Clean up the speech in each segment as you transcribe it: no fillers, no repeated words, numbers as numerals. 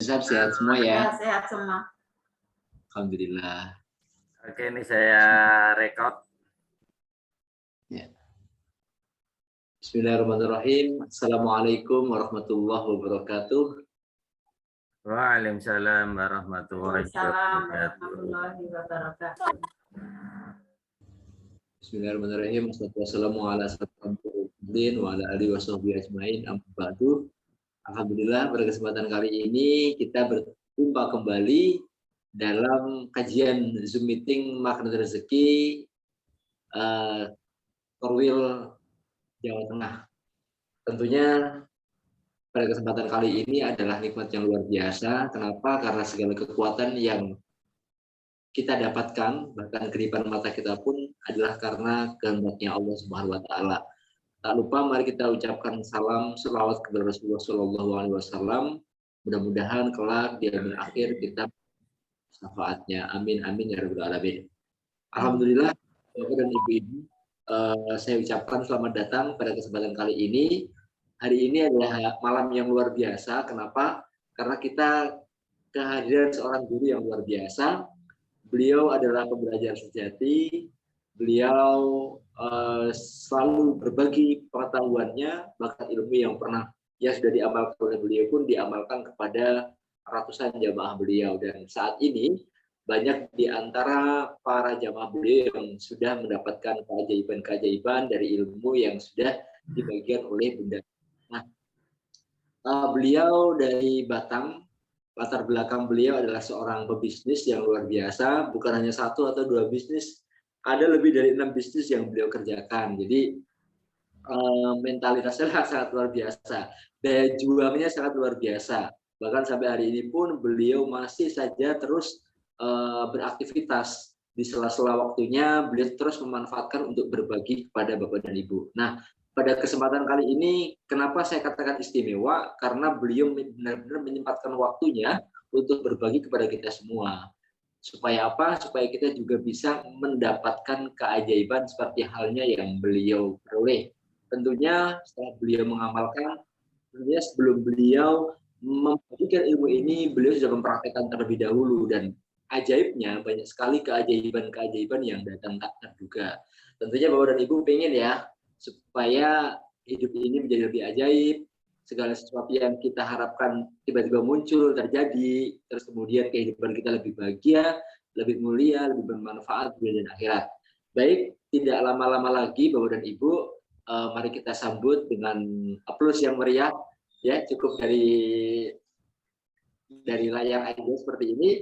sehat semua ya. Ya, sehat semua. Alhamdulillah. Oke, ini saya record. Ya. Bismillahirrahmanirrahim. Assalamualaikum warahmatullahi wabarakatuh. Waalaikumsalam warahmatullahi wabarakatuh. Bismillahirrahmanirrahim. Assalamualaikum wa ala alihi washabbihi ajmain. Amma ba'du. Alhamdulillah, pada kesempatan kali ini kita berjumpa kembali dalam kajian Zoom meeting Magnet Rezeki Korwil Jawa Tengah. Tentunya pada kesempatan kali ini adalah nikmat yang luar biasa. Kenapa? Karena segala kekuatan yang kita dapatkan, bahkan kedipan mata kita pun adalah karena kehendaknya Allah Subhanahu wa Ta'ala. Tak lupa mari kita ucapkan salam selawat kepada Rasulullah Shallallahu Alaihi Wasallam. Mudah-mudahan kelak di akhir kita syafaatnya. Amin amin ya rabbal alamin. Alhamdulillah, Bapak dan Ibu-ibu, saya ucapkan selamat datang pada kesempatan kali ini. Hari ini adalah malam yang luar biasa. Kenapa? Karena kita kehadiran seorang guru yang luar biasa. Beliau adalah pembelajar sejati. Beliau selalu berbagi pengetahuannya, bahkan ilmu yang pernah sudah diamalkan oleh beliau pun diamalkan kepada ratusan jamaah beliau. Dan saat ini banyak di antara para jamaah beliau yang sudah mendapatkan keajaiban-keajaiban dari ilmu yang sudah dibagikan oleh Bunda. Nah, beliau dari Batam. Latar belakang beliau adalah seorang pebisnis yang luar biasa, bukan hanya satu atau dua bisnis, ada lebih dari 6 bisnis yang beliau kerjakan. Jadi mentalitasnya sangat luar biasa, daya juangnya sangat luar biasa. Bahkan sampai hari ini pun beliau masih saja terus beraktivitas. Di sela-sela waktunya beliau terus memanfaatkan untuk berbagi kepada Bapak dan Ibu. Nah, pada kesempatan kali ini, kenapa saya katakan istimewa? Karena beliau benar-benar menyempatkan waktunya untuk berbagi kepada kita semua. Supaya apa? Supaya kita juga bisa mendapatkan keajaiban seperti halnya yang beliau peroleh. Tentunya setelah beliau mengamalkan, tentunya sebelum beliau membagikan ilmu ini, beliau sudah mempraktekkan terlebih dahulu. Dan ajaibnya, banyak sekali keajaiban-keajaiban yang datang tak terduga. Tentunya Bapak dan Ibu pengen ya, supaya hidup ini menjadi lebih ajaib, segala sesuatu yang kita harapkan tiba-tiba muncul, terjadi, terus kemudian kehidupan kita lebih bahagia, lebih mulia, lebih bermanfaat dunia dan akhirat. Baik, tidak lama-lama lagi Bapak dan Ibu, mari kita sambut dengan aplaus yang meriah, ya cukup dari layar aja seperti ini.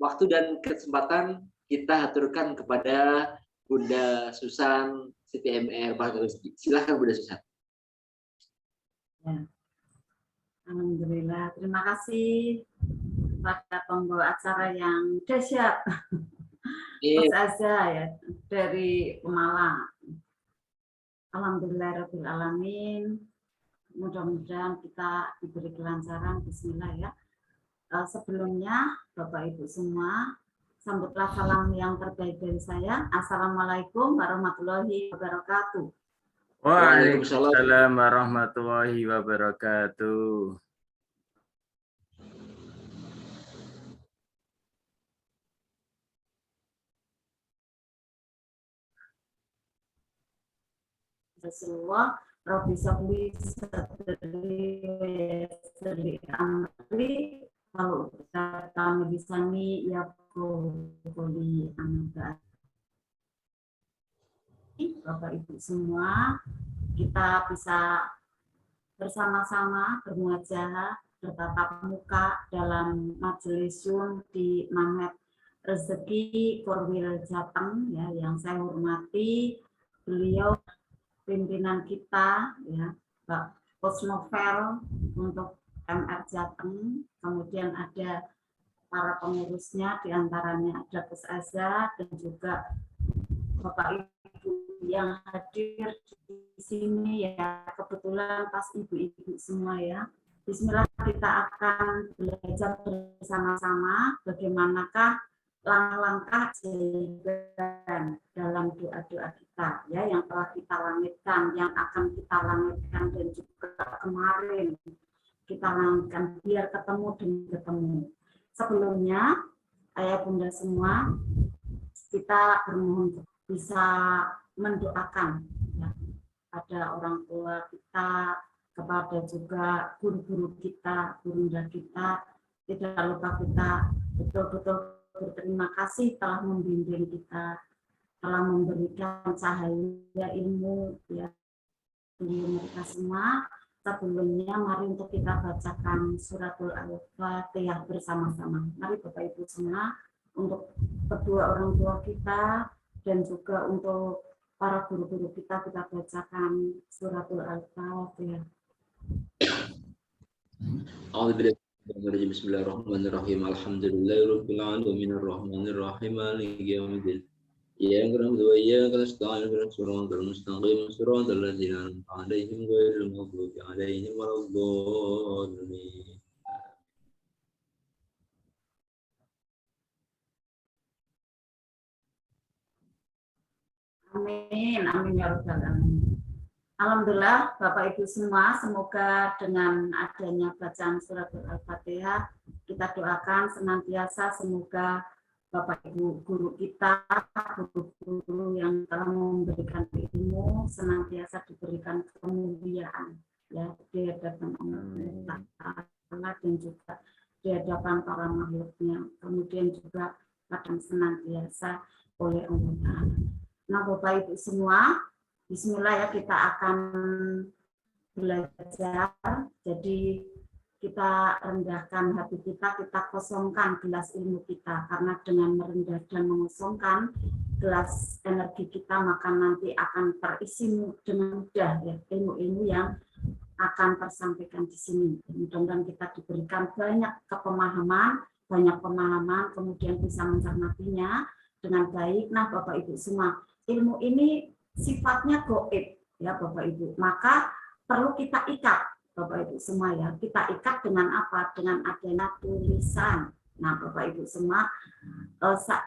Waktu dan kesempatan kita aturkan kepada Bunda Susan Siti MR Magnet Rezeki. Silakan Bunda Susan. Ya. Alhamdulillah, terima kasih pada pembawa acara yang dahsyat. Ustazah ya dari Pemalang. Alhamdulillah alamin. Mudah-mudahan kita diberi kelancaran. Bismillah ya. Sebelumnya Bapak Ibu semua, sambutlah salam yang terbaik dari saya. Assalamualaikum warahmatullahi wabarakatuh. Waalaikumsalam warahmatullahi wabarakatuh. Rasulullah, Rabbi Shabli Sadri Amri, kalau kami disani ya Kuli Anaga. Bapak Ibu semua, kita bisa bersama-sama bermuajah, bertatap muka dalam majelis Zoom di Magnet Rezeki Korwil Jateng ya, yang saya hormati beliau pimpinan kita ya, Pak Kosnovel untuk MR Jateng, kemudian ada para pengurusnya, diantaranya ada Gus Azza dan juga Bapak Ibu yang hadir di sini ya, kebetulan pas ibu-ibu semua ya. Bismillah, kita akan belajar bersama-sama bagaimanakah langkah-langkah jawaban dalam doa-doa kita ya, yang telah kita langitkan, yang akan kita langitkan, dan juga kemarin kita lanjutkan biar ketemu demi ketemu. Sebelumnya, ayah bunda semua, kita bermohon bisa mendoakan ya, pada orang tua kita, kepada juga guru-guru kita, gurunda kita. Tidak lupa kita betul-betul berterima kasih telah membimbing kita, telah memberikan cahaya ilmu ya mereka semua. Sebelumnya mari untuk kita bacakan suratul Al-Fatihah bersama-sama. Mari Bapak Ibu semua, untuk kedua orang tua kita dan juga untuk para guru-guru kita bacakan suratul Al-Fatihah. Bismillahirrahmanirrahim. Alhamdulillahirabbil alamin arrahmanir rahim maliki yaumiddin. إياك نعبد وإياك نستعين اهدنا الصراط المستقيم صراط الذين أنعمت عليهم غير المغضوب عليهم ولا الضالين. Amin, amin ya rabbal alamin. Alhamdulillah Bapak Ibu semua, semoga dengan adanya bacaan surat Al-Fatihah kita doakan senantiasa semoga Bapak Ibu guru kita, guru-guru yang telah memberikan ilmu senantiasa diberikan kemuliaan ya di hadapan Allah Ta'ala dan juga di hadapan para makhluknya, kemudian juga kadang senantiasa oleh Allah Ta'ala. Nah Bapak Ibu semua, bismillah ya, kita akan belajar. Jadi kita rendahkan hati kita kosongkan gelas ilmu kita, karena dengan merendah dan mengosongkan gelas energi kita maka nanti akan terisi dengan mudah ya ilmu-ilmu yang akan tersampaikan di sini. Mudah-mudahan kita diberikan banyak pemahaman, kemudian bisa mencernatinya dengan baik. Nah Bapak Ibu semua, ilmu ini sifatnya gaib ya Bapak Ibu, maka perlu kita ikat Bapak Ibu semua ya. Kita ikat dengan apa? Dengan adanya tulisan. Nah Bapak Ibu semua,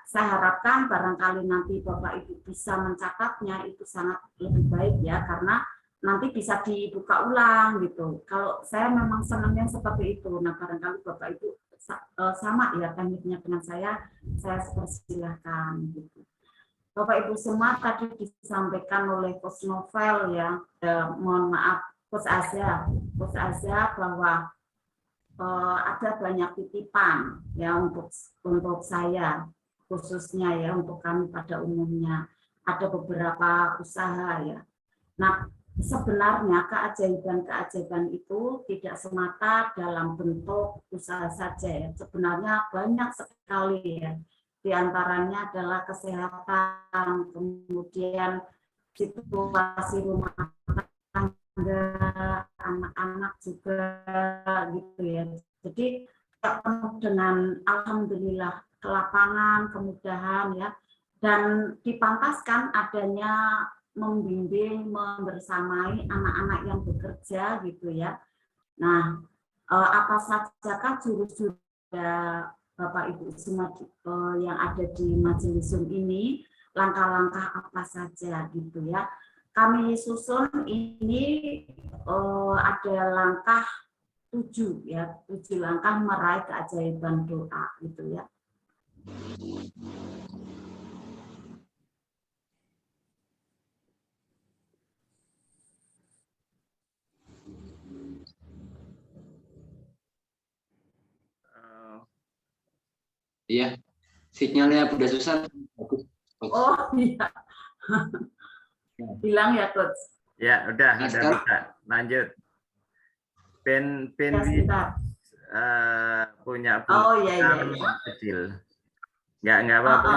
saya harapkan barangkali nanti Bapak Ibu bisa mencatatnya, itu sangat lebih baik ya, karena nanti bisa dibuka ulang gitu. Kalau saya memang senangnya seperti itu. Nah barangkali Bapak Ibu sama ya tekniknya dengan saya persilahkan gitu. Bapak Ibu semua, tadi disampaikan oleh Coach Novel ya, mohon maaf Coach Azza bahwa ada banyak titipan ya untuk saya khususnya ya, untuk kami pada umumnya ada beberapa usaha ya. Nah sebenarnya keajaiban itu tidak semata dalam bentuk usaha saja ya, sebenarnya banyak sekali ya. Di antaranya adalah kesehatan, kemudian situasi rumah tangga, anak-anak juga gitu ya. Jadi penuh dengan alhamdulillah kelapangan, kemudahan ya, dan dipantaskan adanya membimbing, membersamai anak-anak yang bekerja gitu ya. Nah, apa sajakah jurus-jurus Bapak Ibu semua yang ada di majelis Zoom ini, langkah-langkah apa saja gitu ya. Kami susun ini ada langkah 7 ya, 7 langkah meraih keajaiban doa gitu ya. Iya, sinyalnya udah susah. Oh iya. Bilang ya Coach. Ya udah bisa lanjut. Pen ya, punya iya. kecil. Nggak apa-apa.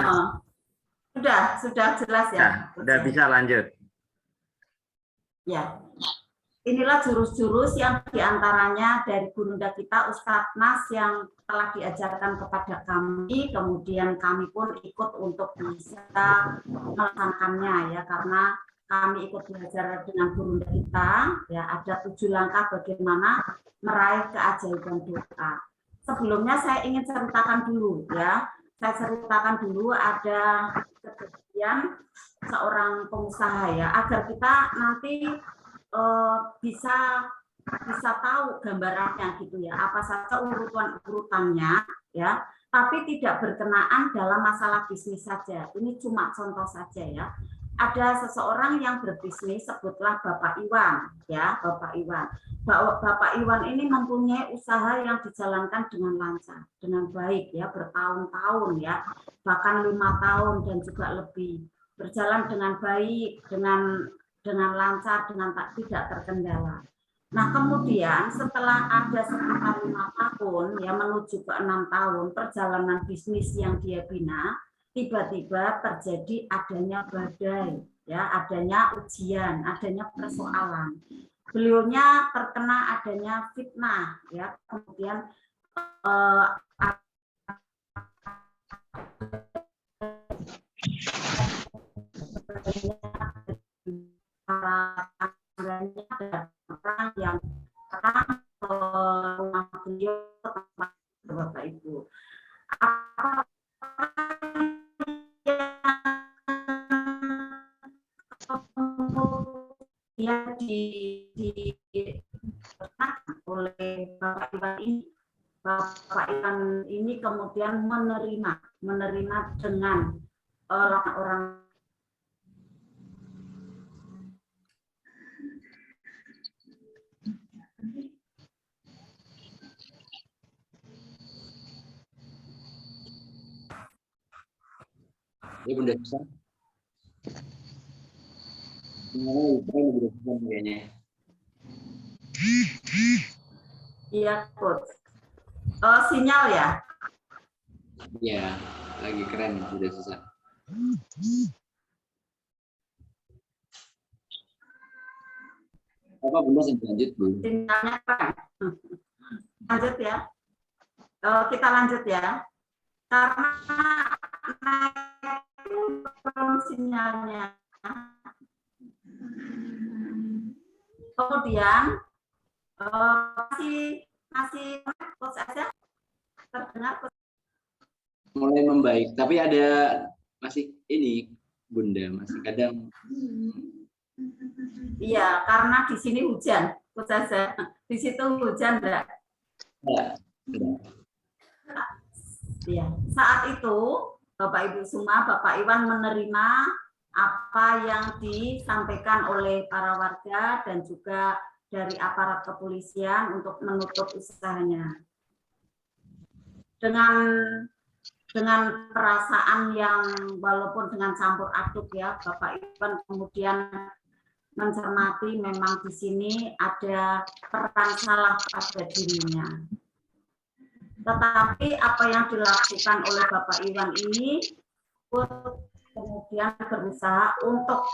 Sudah jelas ya. Nah, udah bisa lanjut. Ya. Inilah jurus-jurus yang diantaranya dari gurunda kita Ustadz Nas yang telah diajarkan kepada kami, kemudian kami pun ikut untuk bisa melaksanakannya ya, karena kami ikut belajar dengan gurunda kita ya. Ada 7 langkah bagaimana meraih keajaiban doa. Sebelumnya saya ingin ceritakan dulu ya. Saya ceritakan dulu ada kejadian seorang pengusaha ya, agar kita nanti bisa bisa tahu gambarannya gitu ya, apa saja urutannya ya, tapi tidak berkenaan dalam masalah bisnis saja. Ini cuma contoh saja ya. Ada seseorang yang berbisnis, sebutlah Bapak Iwan ya, Bapak Iwan. Bapak Iwan ini mempunyai usaha yang dijalankan dengan lancar, dengan baik ya, bertahun-tahun ya, bahkan 5 tahun dan juga lebih, berjalan dengan baik, dengan lancar, dengan tidak terkendala. Nah, kemudian setelah ada sekitar 5 tahun ya menuju ke 6 tahun perjalanan bisnis yang dia bina, tiba-tiba terjadi adanya badai, ya, adanya ujian, adanya persoalan. Beliaunya terkena adanya fitnah, ya, kemudian orang yang datang ke rumah beliau, Bapak Ibu. Dia oleh Bapak Iwan ini. Bapak Iwan ini kemudian menerima dengan orang-orang Ya Bunda Susan. Bunda Susan kayaknya. Iya, Coach. Sinyal ya? Iya, lagi keren Bunda Susan. Apa Bunda lanjut, Bu? Sinyalnya keren. Lanjut ya. Kita lanjut ya. Karena sinyalnya. Kemudian masih Coach aja terdengar. Mulai membaik, tapi ada masih ini Bunda, masih kadang. Iya, karena di sini hujan, Coach aja. Di situ hujan enggak? Ya, saat itu Bapak Ibu semua, Bapak Iwan menerima apa yang disampaikan oleh para warga dan juga dari aparat kepolisian untuk menutup usahanya. Dengan perasaan yang walaupun dengan campur aduk ya, Bapak Iwan kemudian mencermati memang di sini ada peran salah pada dirinya. Tetapi apa yang dilakukan oleh Bapak Iwan ini kemudian berusaha untuk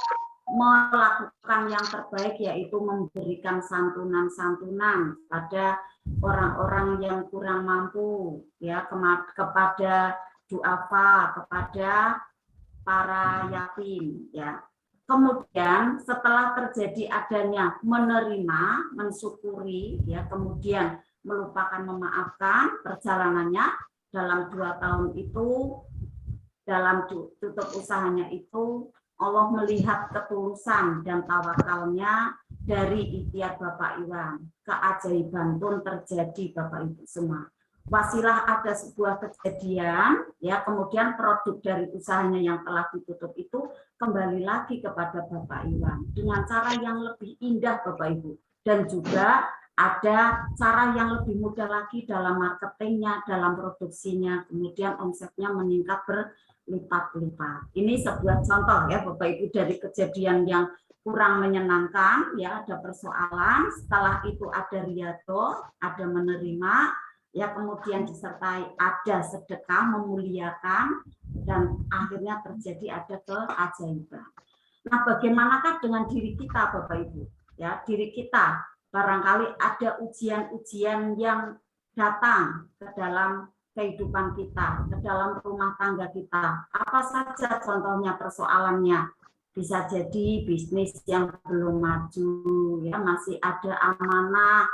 melakukan yang terbaik, yaitu memberikan santunan-santunan pada orang-orang yang kurang mampu, ya, kepada duafa, kepada para yatim, ya. Kemudian setelah terjadi adanya menerima, mensyukuri, ya, kemudian melupakan, memaafkan, perjalanannya dalam 2 tahun itu, dalam tutup usahanya itu, Allah melihat ketulusan dan tawakalnya dari ikhtiar Bapak Iwan. Keajaiban pun terjadi, Bapak Ibu semua. Wasilah ada sebuah kejadian, ya, kemudian produk dari usahanya yang telah ditutup itu kembali lagi kepada Bapak Iwan dengan cara yang lebih indah, Bapak Ibu, dan juga ada cara yang lebih mudah lagi dalam marketingnya, dalam produksinya, kemudian omsetnya meningkat berlipat-lipat. Ini sebuah contoh ya Bapak Ibu dari kejadian yang kurang menyenangkan, ya, ada persoalan, setelah itu ada riyadhah, ada menerima, ya, kemudian disertai ada sedekah, memuliakan, dan akhirnya terjadi ada keajaiban. Nah, bagaimanakah dengan diri kita Bapak Ibu? Ya, diri kita barangkali ada ujian-ujian yang datang ke dalam kehidupan kita, ke dalam rumah tangga kita. Apa saja contohnya persoalannya? Bisa jadi bisnis yang belum maju, ya, masih ada amanah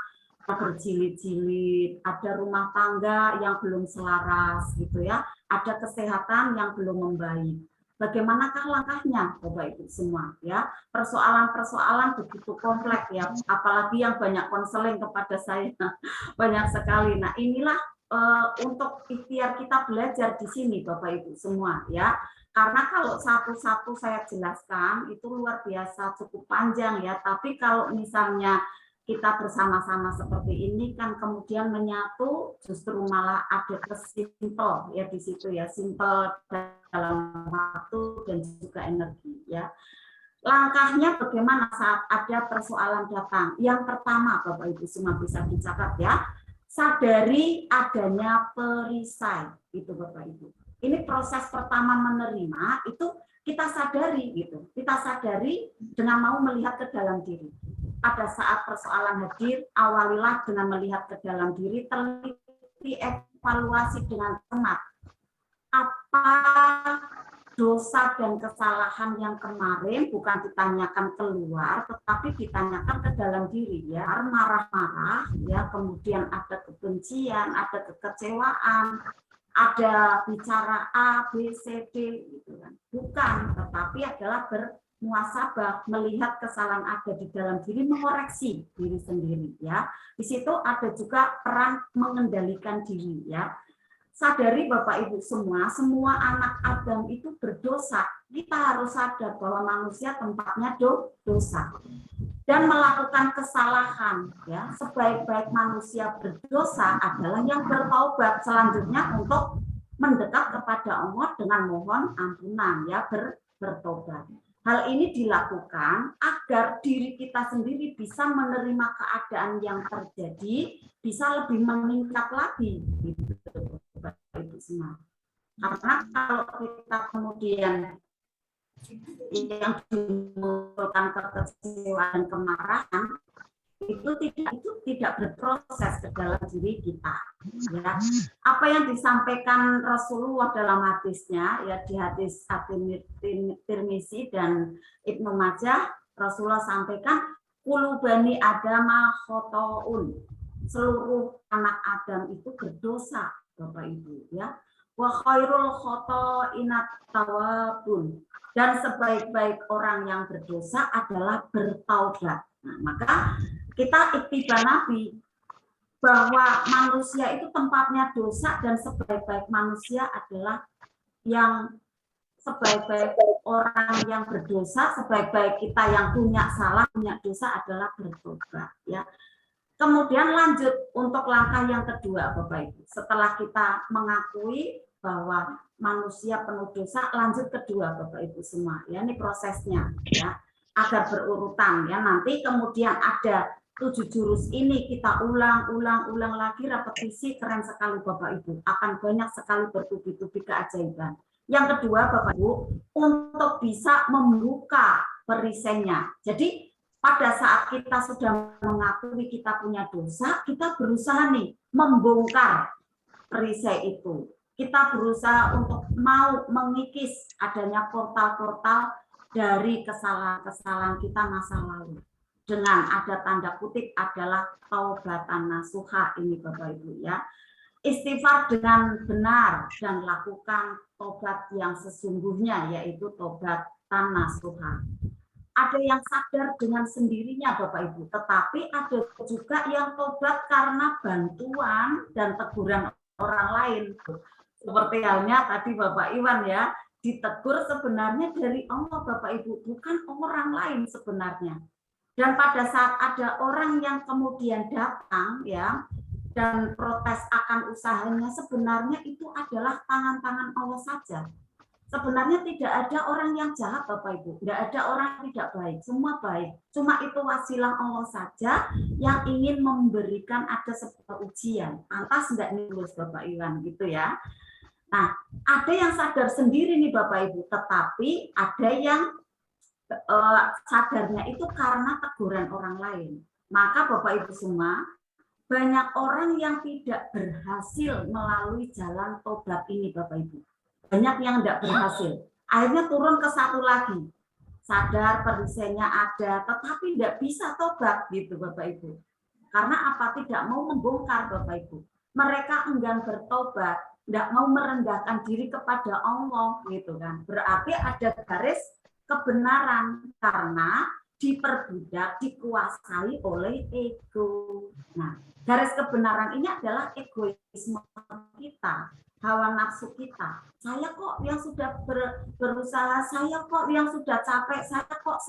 berjilid-jilid, ada rumah tangga yang belum selaras gitu ya, ada kesehatan yang belum membaik. bagaimanakah langkahnya, Bapak Ibu semua ya. Persoalan-persoalan begitu kompleks ya, apalagi yang banyak konseling kepada saya banyak sekali. Nah, inilah untuk ikhtiar kita belajar di sini Bapak Ibu semua ya. Karena kalau satu-satu saya jelaskan itu luar biasa cukup panjang ya, tapi kalau misalnya kita bersama-sama seperti ini kan kemudian menyatu justru malah ada kesimple ya di situ ya, simple dalam waktu dan juga energi ya. Langkahnya bagaimana saat ada persoalan datang? Yang pertama Bapak Ibu semua bisa dicatat ya, sadari adanya perisai itu Bapak Ibu. Ini proses pertama menerima itu kita sadari gitu. Kita sadari dengan mau melihat ke dalam diri. Pada saat persoalan hadir, awalilah dengan melihat ke dalam diri, teliti evaluasi dengan cermat. Apa dosa dan kesalahan yang kemarin bukan ditanyakan keluar, tetapi ditanyakan ke dalam diri ya. Marah-marah, ya, kemudian ada kebencian, ada kekecewaan, ada bicara A, B, C, D, gitu kan. Bukan, tetapi adalah bermuasabah, melihat kesalahan ada di dalam diri, mengoreksi diri sendiri ya. Di situ ada juga peran mengendalikan diri ya. Sadari Bapak Ibu semua anak Adam itu berdosa. Kita harus sadar bahwa manusia tempatnya dosa dan melakukan kesalahan ya. Sebaik-baik manusia berdosa adalah yang bertaubat selanjutnya untuk mendekat kepada Allah dengan mohon ampunan ya, bertobat. Hal ini dilakukan agar diri kita sendiri bisa menerima keadaan yang terjadi, bisa lebih meningkat lagi gitu. Ibu semua. Karena kalau kita kemudian yang dimunculkan kekecewaan dan kemarahan itu tidak berproses ke dalam diri kita ya. Apa yang disampaikan Rasulullah dalam hadisnya ya, di hadis Tirmizi dan Ibnu Majah, Rasulullah sampaikan kullu bani adama khotoun, seluruh anak Adam itu berdosa Bapak Ibu ya. Wa khairul khotoinat tawabun, dan sebaik-baik orang yang berdosa adalah bertaubat. Nah, maka kita iktiba Nabi bahwa manusia itu tempatnya dosa dan sebaik-baik manusia adalah yang sebaik-baik orang yang berdosa, sebaik-baik kita yang punya salah, punya dosa adalah bertobat ya. Kemudian lanjut untuk langkah yang kedua Bapak Ibu. Setelah kita mengakui bahwa manusia penuh dosa, lanjut kedua Bapak Ibu semua. Ya, ini prosesnya ya, agar berurutan ya. Nanti kemudian ada 7 jurus ini kita ulang lagi, repetisi, keren sekali Bapak Ibu. Akan banyak sekali bertubi-tubi keajaiban. Yang kedua Bapak Ibu, untuk bisa membuka perisainya. Jadi pada saat kita sudah mengakui kita punya dosa, kita berusaha nih membongkar perisai itu. Kita berusaha untuk mau mengikis adanya portal-portal dari kesalahan-kesalahan kita masa lalu. Dengan ada tanda kutip adalah taubatan nasuha ini Bapak Ibu ya. Istighfar dengan benar dan lakukan tobat yang sesungguhnya, yaitu tobatan nasuha. Ada yang sadar dengan sendirinya Bapak Ibu, tetapi ada juga yang tobat karena bantuan dan teguran orang lain. Seperti halnya tadi Bapak Iwan ya, ditegur sebenarnya dari Allah Bapak Ibu, bukan orang lain sebenarnya. Dan pada saat ada orang yang kemudian datang ya dan protes akan usahanya, sebenarnya itu adalah tangan-tangan Allah saja. Sebenarnya tidak ada orang yang jahat Bapak Ibu, tidak ada orang yang tidak baik, semua baik. Cuma itu wasilah Allah saja yang ingin memberikan ada sebuah ujian. Pantas enggak nih lulus Bapak Iwan gitu ya. Nah, ada yang sadar sendiri nih Bapak Ibu, tetapi ada yang sadarnya itu karena teguran orang lain. Maka Bapak Ibu semua, banyak orang yang tidak berhasil melalui jalan tobat ini Bapak Ibu. Banyak yang tidak berhasil. Akhirnya turun ke satu lagi. Sadar perisainya ada, tetapi tidak bisa tobat gitu Bapak Ibu. Karena apa? Tidak mau membongkar Bapak Ibu. mereka enggan bertobat, tidak mau merendahkan diri kepada Allah gitu kan. Berarti ada garis kebenaran karena diperbudak, dikuasai oleh ego. Nah, garis kebenaran ini adalah egoisme kita, hawa nafsu kita. Saya kok yang sudah berusaha, saya kok yang sudah capek, saya kok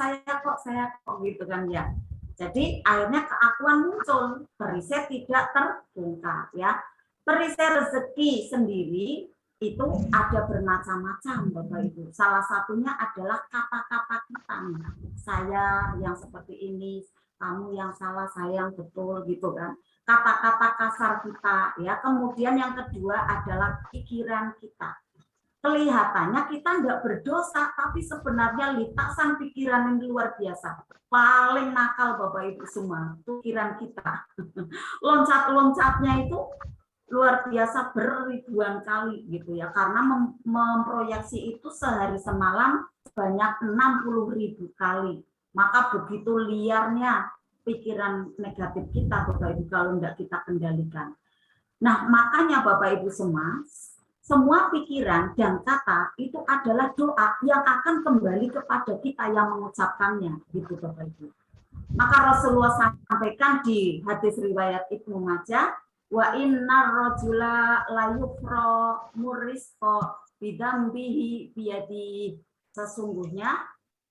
gitu kan ya. Jadi akhirnya keakuan muncul, perisai tidak terbongkar ya. Perisai rezeki sendiri itu ada bermacam-macam Bapak Ibu. Salah satunya adalah kata-kata kita. Saya yang seperti ini, kamu yang salah, saya yang betul gitu kan. Kata-kata kasar kita ya. Kemudian yang kedua adalah pikiran kita. Kelihatannya kita enggak berdosa, tapi sebenarnya lintasan pikiran yang luar biasa. Paling nakal Bapak Ibu semua, pikiran kita. Loncat-loncatnya itu luar biasa beribuan kali gitu ya, karena memproyeksi itu sehari semalam sebanyak 60.000 kali. Maka begitu liarnya pikiran negatif kita Bapak Ibu kalau enggak kita kendalikan. Nah, makanya Bapak Ibu semua pikiran dan kata itu adalah doa yang akan kembali kepada kita yang mengucapkannya gitu Bapak Ibu. Maka Rasulullah sampaikan di hadis riwayat Ibnu Majah, wa innar rajula la yufra murisqa bidambihi biyadi. Sesungguhnya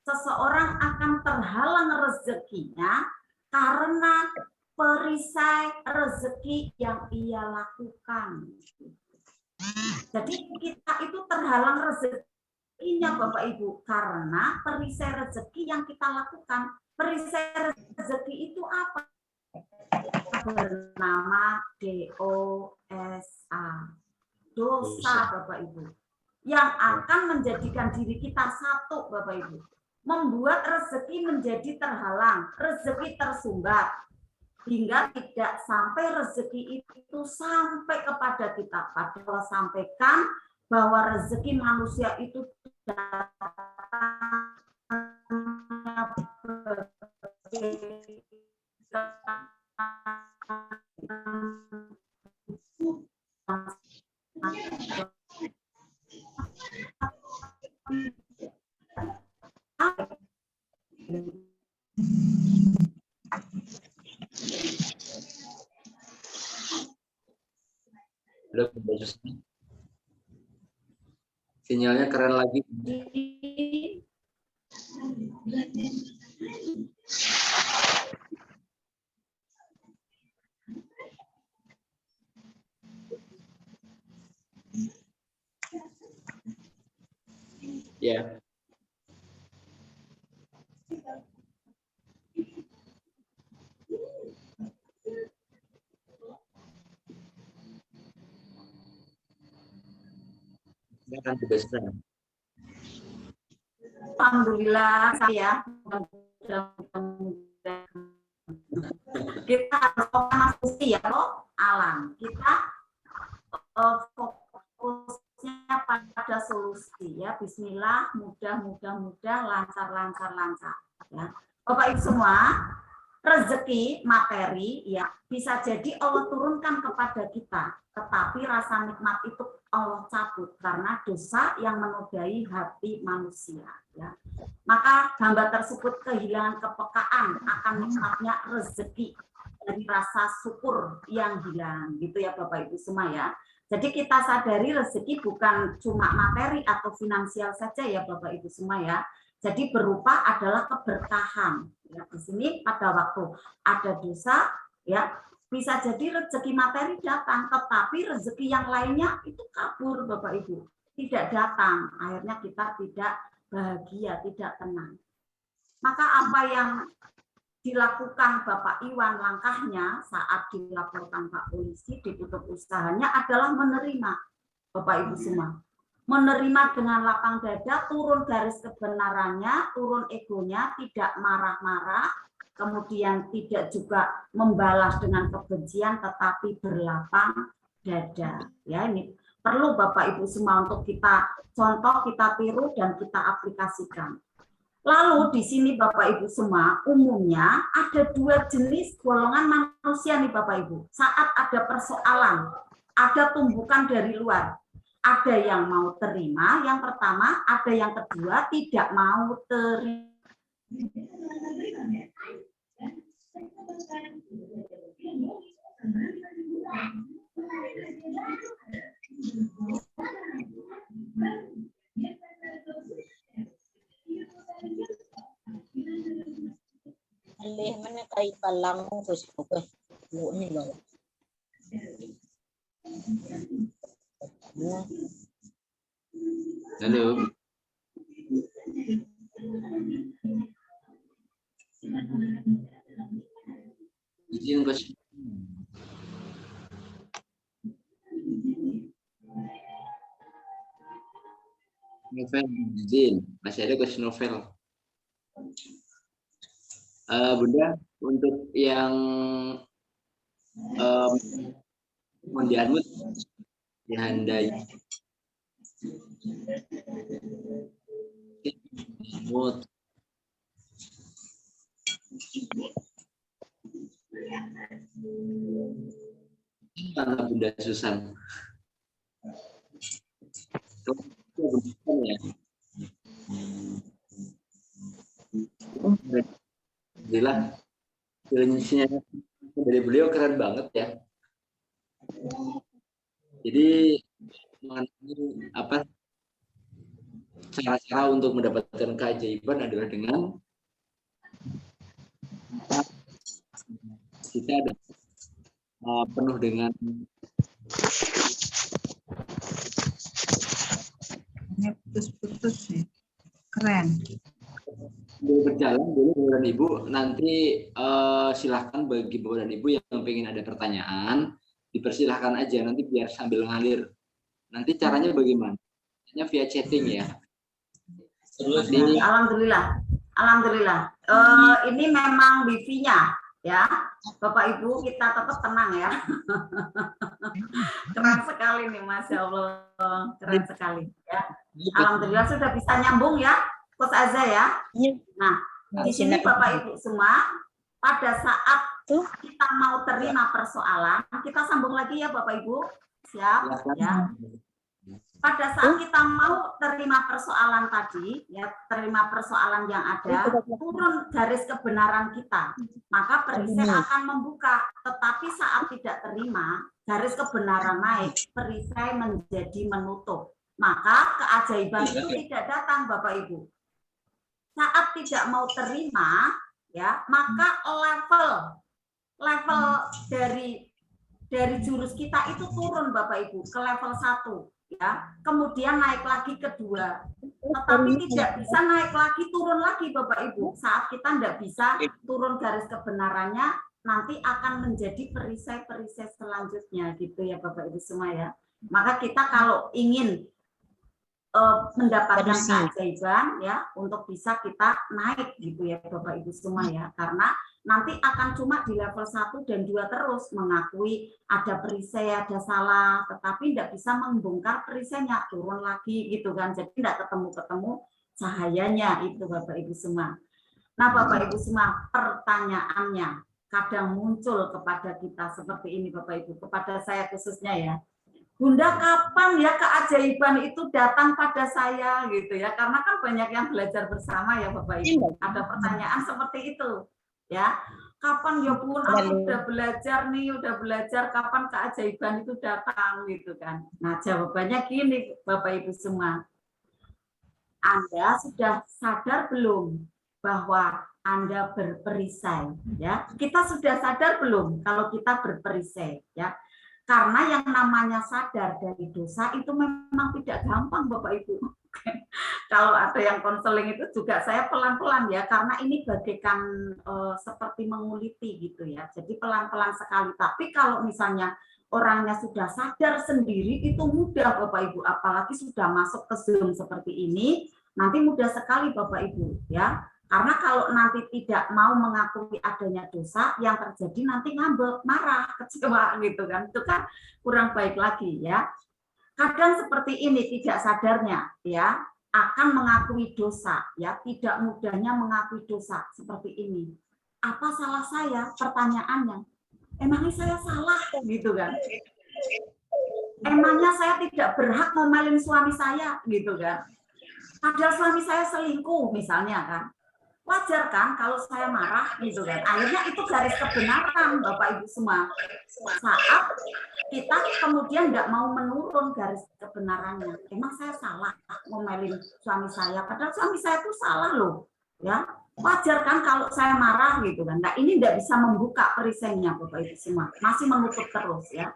seseorang akan terhalang rezekinya karena perisai rezeki yang ia lakukan. Jadi kita itu terhalang rezekinya Bapak Ibu karena perisai rezeki yang kita lakukan. Perisai rezeki itu apa? Bernama dosa, dosa Bapak Ibu, yang akan menjadikan diri kita satu Bapak Ibu, membuat rezeki menjadi terhalang, rezeki tersumbat, hingga tidak sampai rezeki itu sampai kepada kita. Padahal sampaikan bahwa rezeki manusia itu Sinyalnya keren lagi. Ya. Akan besar. Alhamdulillah saya kita harus fokus ya loh alam. Kita fokusnya pada solusi ya. Bismillah, mudah lancar ya. Bapak Ibu semua, rezeki materi ya bisa jadi Allah turunkan kepada kita, tetapi rasa nikmat itu Allah cabut karena dosa yang menodai hati manusia ya. Maka hamba tersebut kehilangan kepekaan akan nikmatnya rezeki dari rasa syukur yang hilang gitu ya Bapak Ibu semua ya. Jadi kita sadari rezeki bukan cuma materi atau finansial saja ya Bapak Ibu semua ya. Jadi berupa adalah keberkahan. Ya, di sini pada waktu ada dosa, ya bisa jadi rezeki materi datang, tetapi rezeki yang lainnya itu kabur, Bapak Ibu, tidak datang. Akhirnya kita tidak bahagia, tidak tenang. Maka apa yang dilakukan Bapak Iwan langkahnya saat dilaporkan Pak Polisi ditutup usahanya adalah menerima, Bapak Ibu semua. Menerima dengan lapang dada, turun garis kebenarannya, turun egonya, tidak marah-marah, kemudian tidak juga membalas dengan kebencian, tetapi berlapang dada. Ya, ini perlu Bapak Ibu semua untuk kita contoh, kita tiru dan kita aplikasikan. Lalu di sini Bapak Ibu semua, umumnya ada 2 jenis golongan manusia nih Bapak Ibu. Saat ada persoalan, ada tumbukan dari luar. Ada yang mau terima, yang pertama, ada yang kedua tidak mau terima. Alih mana kay palang Facebook ini loh. Halo. Izin Coach. Novel, izin. Masih ada Coach Novel. Bunda, untuk yang mau di-unmute, dihandai. Mute. Karena Bunda Susan. Ya. Alhamdulillah, filmnya dari beliau keren banget ya. Jadi mengenai apa cara-cara untuk mendapatkan keajaiban adalah dengan kita ada penuh dengan putus-putus sih, keren. Berjalan dulu Bapak dan Ibu, nanti silahkan bagi Bapak dan Ibu yang ingin ada pertanyaan, dipersilahkan aja nanti biar sambil ngalir. Nanti caranya bagaimana? Caranya via chatting ya. Nanti, alhamdulillah. Ini memang wifi-nya ya, Bapak Ibu kita tetap tenang ya. Keren sekali nih, Masya Allah, keren sekali ya. Alhamdulillah sudah bisa nyambung ya, Coach Aza ya. Nah, di sini Bapak Ibu semua, pada saat kita mau terima persoalan, kita sambung lagi ya Bapak Ibu, siap ya. Pada saat kita mau terima persoalan tadi, ya terima persoalan yang ada, turun garis kebenaran kita, maka perisai akan membuka. Tetapi saat tidak terima, garis kebenaran naik, perisai menjadi menutup. Maka keajaiban itu tidak datang, Bapak Ibu. Saat tidak mau terima, ya maka level dari jurus kita itu turun, Bapak Ibu, ke level 1. Ya, kemudian naik lagi ke 2, tetapi tidak bisa naik lagi, turun lagi Bapak Ibu. Saat kita tidak bisa turun garis kebenarannya, nanti akan menjadi perisai-perisai selanjutnya gitu ya Bapak Ibu semua ya. Maka kita kalau ingin mendapatkan keajaiban ya, untuk bisa kita naik gitu ya Bapak Ibu semua ya, karena nanti akan cuma di level 1 dan 2 terus, mengakui ada perisai, ada salah, tetapi tidak bisa membongkar perisainya, turun lagi gitu kan, jadi tidak ketemu-ketemu cahayanya itu Bapak Ibu semua. Nah Bapak Ibu semua, pertanyaannya kadang muncul kepada kita seperti ini Bapak Ibu, kepada saya khususnya ya, Bunda kapan ya keajaiban itu datang pada saya gitu ya, karena kan banyak yang belajar bersama ya Bapak Ibu, ada pertanyaan seperti itu ya, kapan ya Bun aku udah belajar kapan keajaiban itu datang gitu kan. Nah jawabannya gini Bapak Ibu semua, Anda sudah sadar belum bahwa Anda berperisai ya, kita sudah sadar belum kalau kita berperisai ya. Karena yang namanya sadar dari dosa itu memang tidak gampang Bapak Ibu. Kalau ada yang konseling itu juga saya pelan-pelan ya, karena ini bagaikan seperti menguliti gitu ya. Jadi pelan-pelan sekali. Tapi kalau misalnya orangnya sudah sadar sendiri itu mudah Bapak Ibu. Apalagi sudah masuk ke Zoom seperti ini, nanti mudah sekali Bapak Ibu ya. Karena kalau nanti tidak mau mengakui adanya dosa, yang terjadi nanti ngambek, marah, kecewa gitu kan. Itu kan kurang baik lagi ya. Kadang seperti ini tidak sadarnya ya. akan mengakui dosa, ya, tidak mudahnya mengakui dosa seperti ini. Apa salah saya? Pertanyaannya. Emangnya saya salah, gitu kan? Emangnya saya tidak berhak ngomelin suami saya, gitu kan? Padahal suami saya selingkuh, misalnya kan? Wajar kan kalau saya marah, gitu kan? Akhirnya itu garis kebenaran, Bapak Ibu semua. Saat kita kemudian nggak mau menurun garis kebenarannya, emang saya salah ngomelin suami saya, padahal suami saya itu salah loh, ya. Wajar kan kalau saya marah, gitu kan? Nah, ini nggak bisa membuka perisainya, Bapak Ibu semua, masih menutup terus, ya.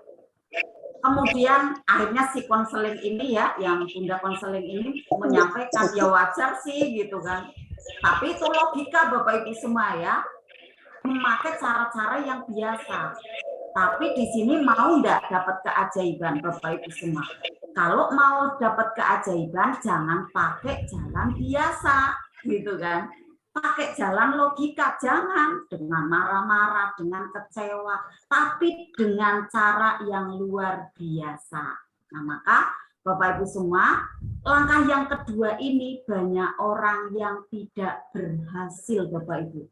Kemudian akhirnya si konseling ini, ya, yang Bunda konseling ini menyampaikan, ya wajar sih, gitu kan. Tapi itu logika, Bapak Ibu semua, ya, memakai cara-cara yang biasa. Tapi di sini mau nggak dapat keajaiban, Bapak Ibu semua? Kalau mau dapat keajaiban, jangan pakai jalan biasa, gitu kan? Pakai jalan logika, jangan dengan marah-marah, dengan kecewa, tapi dengan cara yang luar biasa. Nah, maka Bapak Ibu semua, langkah yang kedua ini banyak orang yang tidak berhasil, Bapak Ibu.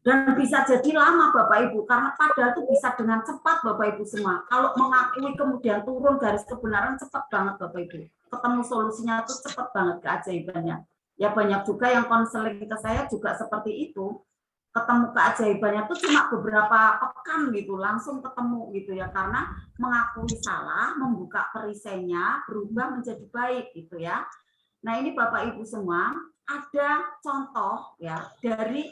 Dan bisa jadi lama, Bapak Ibu, karena padahal itu bisa dengan cepat, Bapak Ibu semua. Kalau mengakui kemudian turun garis kebenaran, cepat banget, Bapak Ibu. Ketemu solusinya itu cepat banget keajaibannya. Ya banyak juga yang konseling ke saya juga seperti itu. Ketemu keajaibannya itu cuma beberapa pekan gitu, langsung ketemu gitu ya. Karena mengakui salah, membuka perisainya, berubah menjadi baik gitu ya. Nah ini Bapak Ibu semua, ada contoh ya dari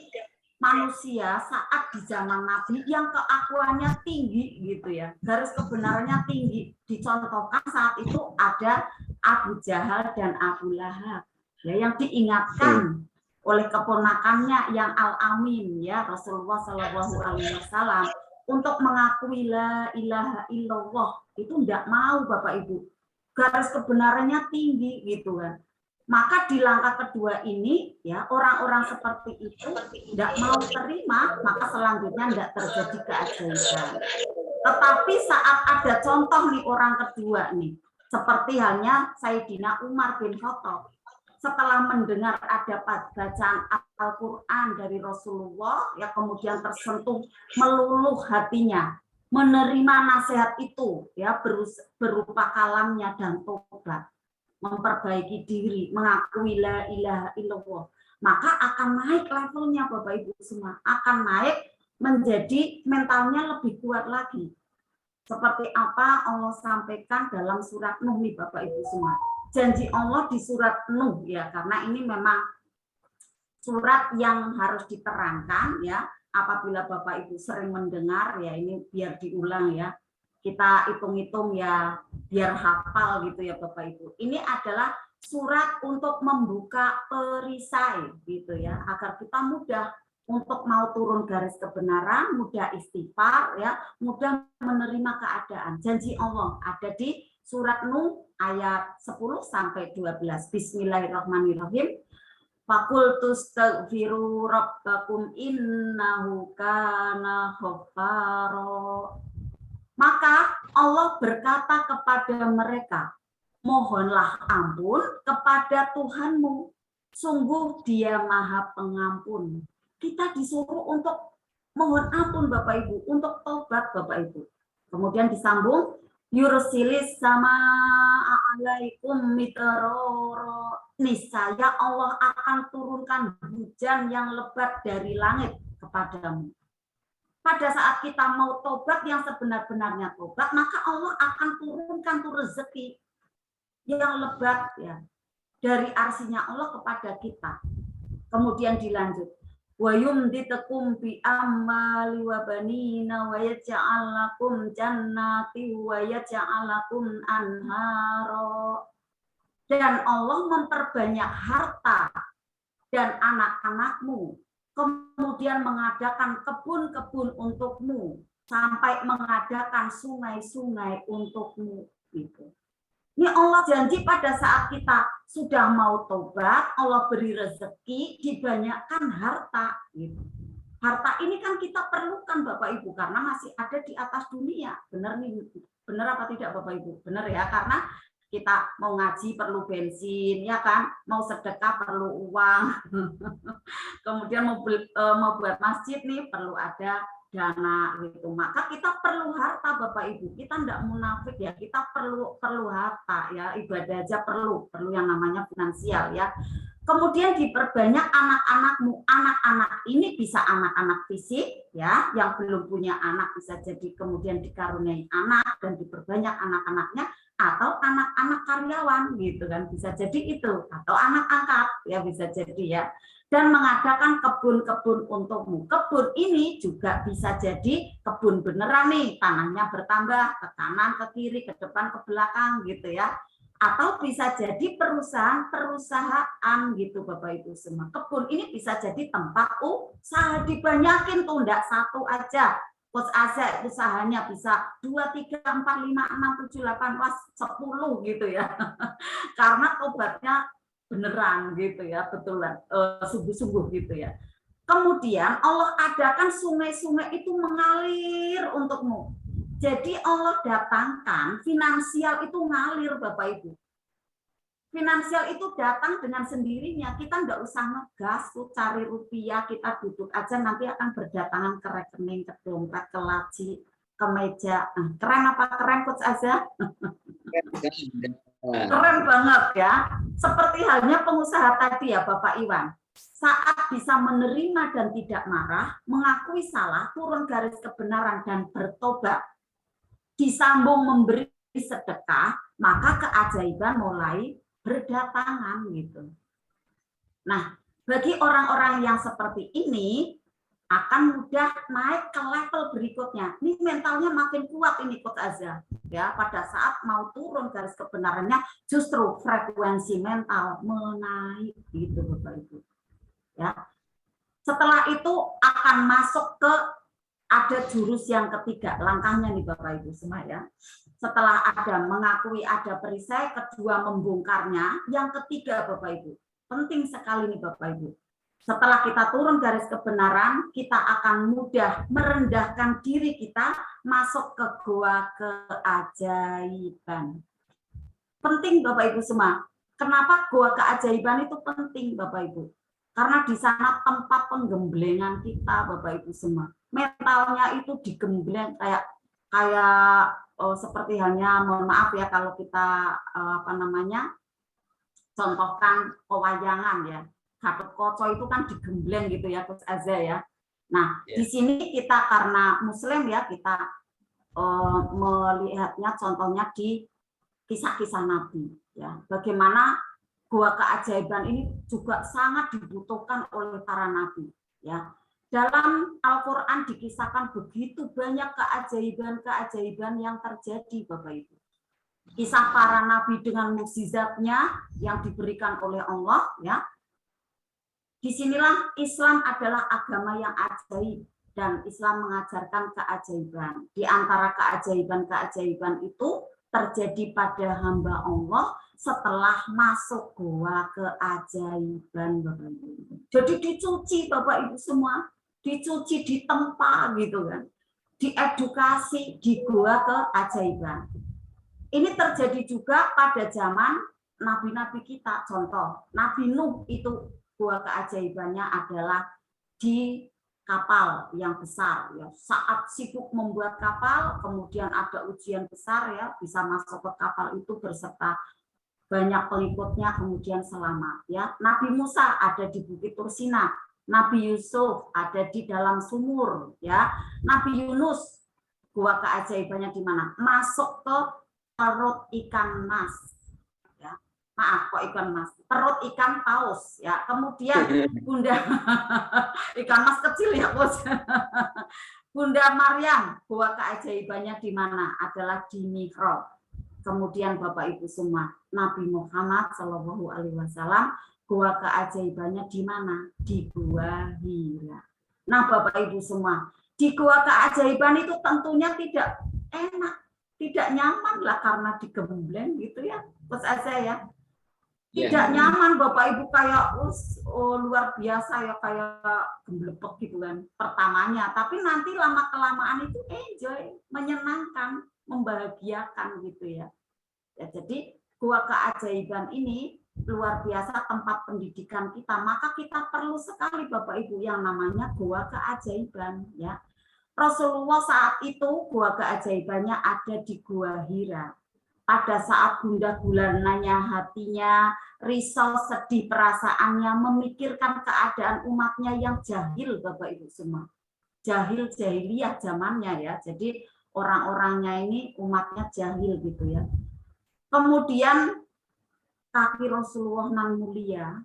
manusia saat di zaman Nabi yang keakuannya tinggi gitu ya, garis kebenarannya tinggi. Dicontohkan saat itu ada Abu Jahal dan Abu Lahab, ya, yang diingatkan oleh keponakannya yang Al-Amin, ya, Rasulullah Shallallahu Alaihi Wasallam untuk mengakui la ilaha illallah. Itu tidak mau, Bapak Ibu, garis kebenarannya tinggi gitu kan. Maka di langkah kedua ini, ya, orang-orang seperti itu tidak mau terima, maka selanjutnya tidak terjadi keajaiban. Tetapi saat ada contoh nih orang kedua nih, seperti halnya Sayyidina Umar bin Khattab, setelah mendengar ada bacaan Al-Quran dari Rasulullah, ya, kemudian tersentuh meluluh hatinya, menerima nasihat itu, ya, berupa kalamnya dan tobat, memperbaiki diri, mengakui la ilaha illallah, maka akan naik levelnya, Bapak Ibu semua, akan naik menjadi mentalnya lebih kuat lagi. Seperti apa Allah sampaikan dalam surat Nuh nih, Bapak Ibu semua. Janji Allah di surat Nuh, ya, karena ini memang surat yang harus diterangkan, ya, apabila Bapak Ibu sering mendengar, ya, ini biar diulang, ya. Kita hitung-hitung ya biar hafal gitu ya Bapak Ibu. Ini adalah surat untuk membuka perisai gitu ya, agar kita mudah untuk mau turun garis kebenaran, mudah istighfar ya, mudah menerima keadaan. Janji Allah ada di surat Nuh ayat 10 sampai 12. Bismillahirrahmanirrahim. Fakultus taghfiru rabbakum innahu kana ghaffara. Maka Allah berkata kepada mereka, mohonlah ampun kepada Tuhanmu, sungguh Dia Maha Pengampun. Kita disuruh untuk mohon ampun Bapak Ibu, untuk tobat Bapak Ibu. Kemudian disambung, yursilis sama alaikum mitroro. Niscaya Allah akan turunkan hujan yang lebat dari langit kepadamu. Pada saat kita mau tobat yang sebenar-benarnya tobat, maka Allah akan turunkan tuh rezeki yang lebat ya dari arsinya Allah kepada kita. Kemudian dilanjut, wa yumditukum bi amwali wa banina wa yaj'al lakum jannati wa yaj'al lakum anhara. Dan Allah memperbanyak harta dan anak-anakmu, kemudian mengadakan kebun-kebun untukmu, sampai mengadakan sungai-sungai untukmu. Gitu. Ini Allah janji pada saat kita sudah mau tobat, Allah beri rezeki, dibanyakkan harta. Gitu. Harta ini kan kita perlukan Bapak Ibu, karena masih ada di atas dunia. Benar nih, benar apa tidak Bapak Ibu? Benar ya, karena kita mau ngaji perlu bensin, ya kan? Mau sedekah perlu uang. Kemudian mau buat masjid nih perlu ada dana gitu. Maka kita perlu harta Bapak Ibu. Kita tidak munafik ya. Kita perlu harta ya. Ibadah aja perlu yang namanya finansial ya. Kemudian diperbanyak anak-anakmu. Anak-anak ini bisa anak-anak fisik ya, yang belum punya anak bisa jadi kemudian dikaruniai anak dan diperbanyak anak-anaknya, atau anak-anak karyawan gitu kan, bisa jadi itu, atau anak angkat ya bisa jadi ya. Dan mengadakan kebun-kebun untukmu. Kebun ini juga bisa jadi kebun beneran nih, tanahnya bertambah ke kanan, ke kiri, ke depan, ke belakang gitu ya. Atau bisa jadi perusahaan gitu Bapak Ibu semua. Kebun ini bisa jadi tempat usaha, dibanyakin tuh, enggak satu aja. Coach Aza usahanya bisa 2, 3, 4, 5, 6, 7, 8, 10 gitu ya. Karena obatnya beneran gitu ya, betulan, sungguh-sungguh gitu ya. Kemudian Allah adakan sungai-sungai itu mengalir untukmu. Jadi Allah datangkan finansial itu ngalir Bapak Ibu. Finansial itu datang dengan sendirinya. Kita nggak usah ngegas tuh cari rupiah, kita duduk aja nanti akan berdatangan ke rekening, ke dompet, ke laci, ke meja. Keren apa keren Coach Azza? Keren banget ya. Seperti halnya pengusaha tadi ya Bapak Iwan. Saat bisa menerima dan tidak marah, mengakui salah, turun garis kebenaran dan bertobat, disambung memberi sedekah, maka keajaiban mulai berdatangan gitu. Nah, bagi orang-orang yang seperti ini akan mudah naik ke level berikutnya. Ini mentalnya makin kuat ini Coach Azza. Ya, pada saat mau turun garis kebenarannya, justru frekuensi mental menaik gitu Bapak Ibu. Ya. Setelah itu akan masuk ke ada jurus yang ketiga, langkahnya nih Bapak Ibu semua ya. Setelah ada mengakui ada perisai, kedua membongkarnya, yang ketiga Bapak Ibu. Penting sekali nih Bapak Ibu. Setelah kita turun garis kebenaran, kita akan mudah merendahkan diri kita masuk ke goa keajaiban. Penting Bapak Ibu semua. Kenapa goa keajaiban itu penting Bapak Ibu? Karena di sana tempat penggemblengan kita Bapak Ibu semua. Mentalnya itu digembleng kayak seperti halnya, mohon maaf ya kalau kita contohkan pewayangan ya. Gatot Kaca itu kan digembleng gitu ya Coach Azza ya. Nah, di sini kita karena muslim ya, kita melihatnya contohnya di kisah-kisah Nabi ya. Bagaimana goa keajaiban ini juga sangat dibutuhkan oleh para nabi ya. Dalam Al-Qur'an dikisahkan begitu banyak keajaiban-keajaiban yang terjadi Bapak Ibu. Kisah para nabi dengan mukjizatnya yang diberikan oleh Allah ya. Disinilah Islam adalah agama yang ajaib dan Islam mengajarkan keajaiban. Di antara keajaiban-keajaiban itu terjadi pada hamba Allah setelah masuk goa keajaiban Bapak Ibu. Jadi dicuci Bapak Ibu semua, dicuci di tempat gitu kan. Diedukasi di goa keajaiban. Ini terjadi juga pada zaman nabi-nabi kita. Contoh, Nabi Nuh itu goa keajaibannya adalah di kapal yang besar ya. Saat sibuk membuat kapal, kemudian ada ujian besar ya, bisa masuk ke kapal itu berserta banyak pengikutnya, kemudian selamat ya. Nabi Musa ada di Bukit Tursina, Nabi Yusuf ada di dalam sumur ya. Nabi Yunus goa keajaibannya di mana? Masuk ke perut ikan mas. Maaf, kok ikan mas, perut ikan paus ya. Kemudian Bunda ikan mas kecil ya Bos. Bunda Maryam goa keajaibannya di mana? Adalah di Mihrab. Kemudian Bapak Ibu semua, Nabi Muhammad Shallallahu Alaihi Wasallam goa keajaibannya di mana? Di Gua Hira. Nah Bapak Ibu semua, di goa keajaiban itu tentunya tidak enak, tidak nyaman lah karena digembleng gitu ya, Bos Azza ya. Tidak nyaman Bapak Ibu, kayak luar biasa ya, kayak gemblepek gitu kan pertamanya, tapi nanti lama kelamaan itu enjoy, menyenangkan, membahagiakan gitu ya. Ya jadi Gua Keajaiban ini luar biasa tempat pendidikan kita, maka kita perlu sekali Bapak Ibu yang namanya Gua Keajaiban ya. Rasulullah saat itu Gua Keajaibannya ada di Gua Hira. Pada saat gundah gulananya hatinya, risau sedih perasaannya, memikirkan keadaan umatnya yang jahil Bapak Ibu semua. Jahiliyah zamannya ya. Jadi orang-orangnya ini umatnya jahil gitu ya. Kemudian kaki Rasulullah nan mulia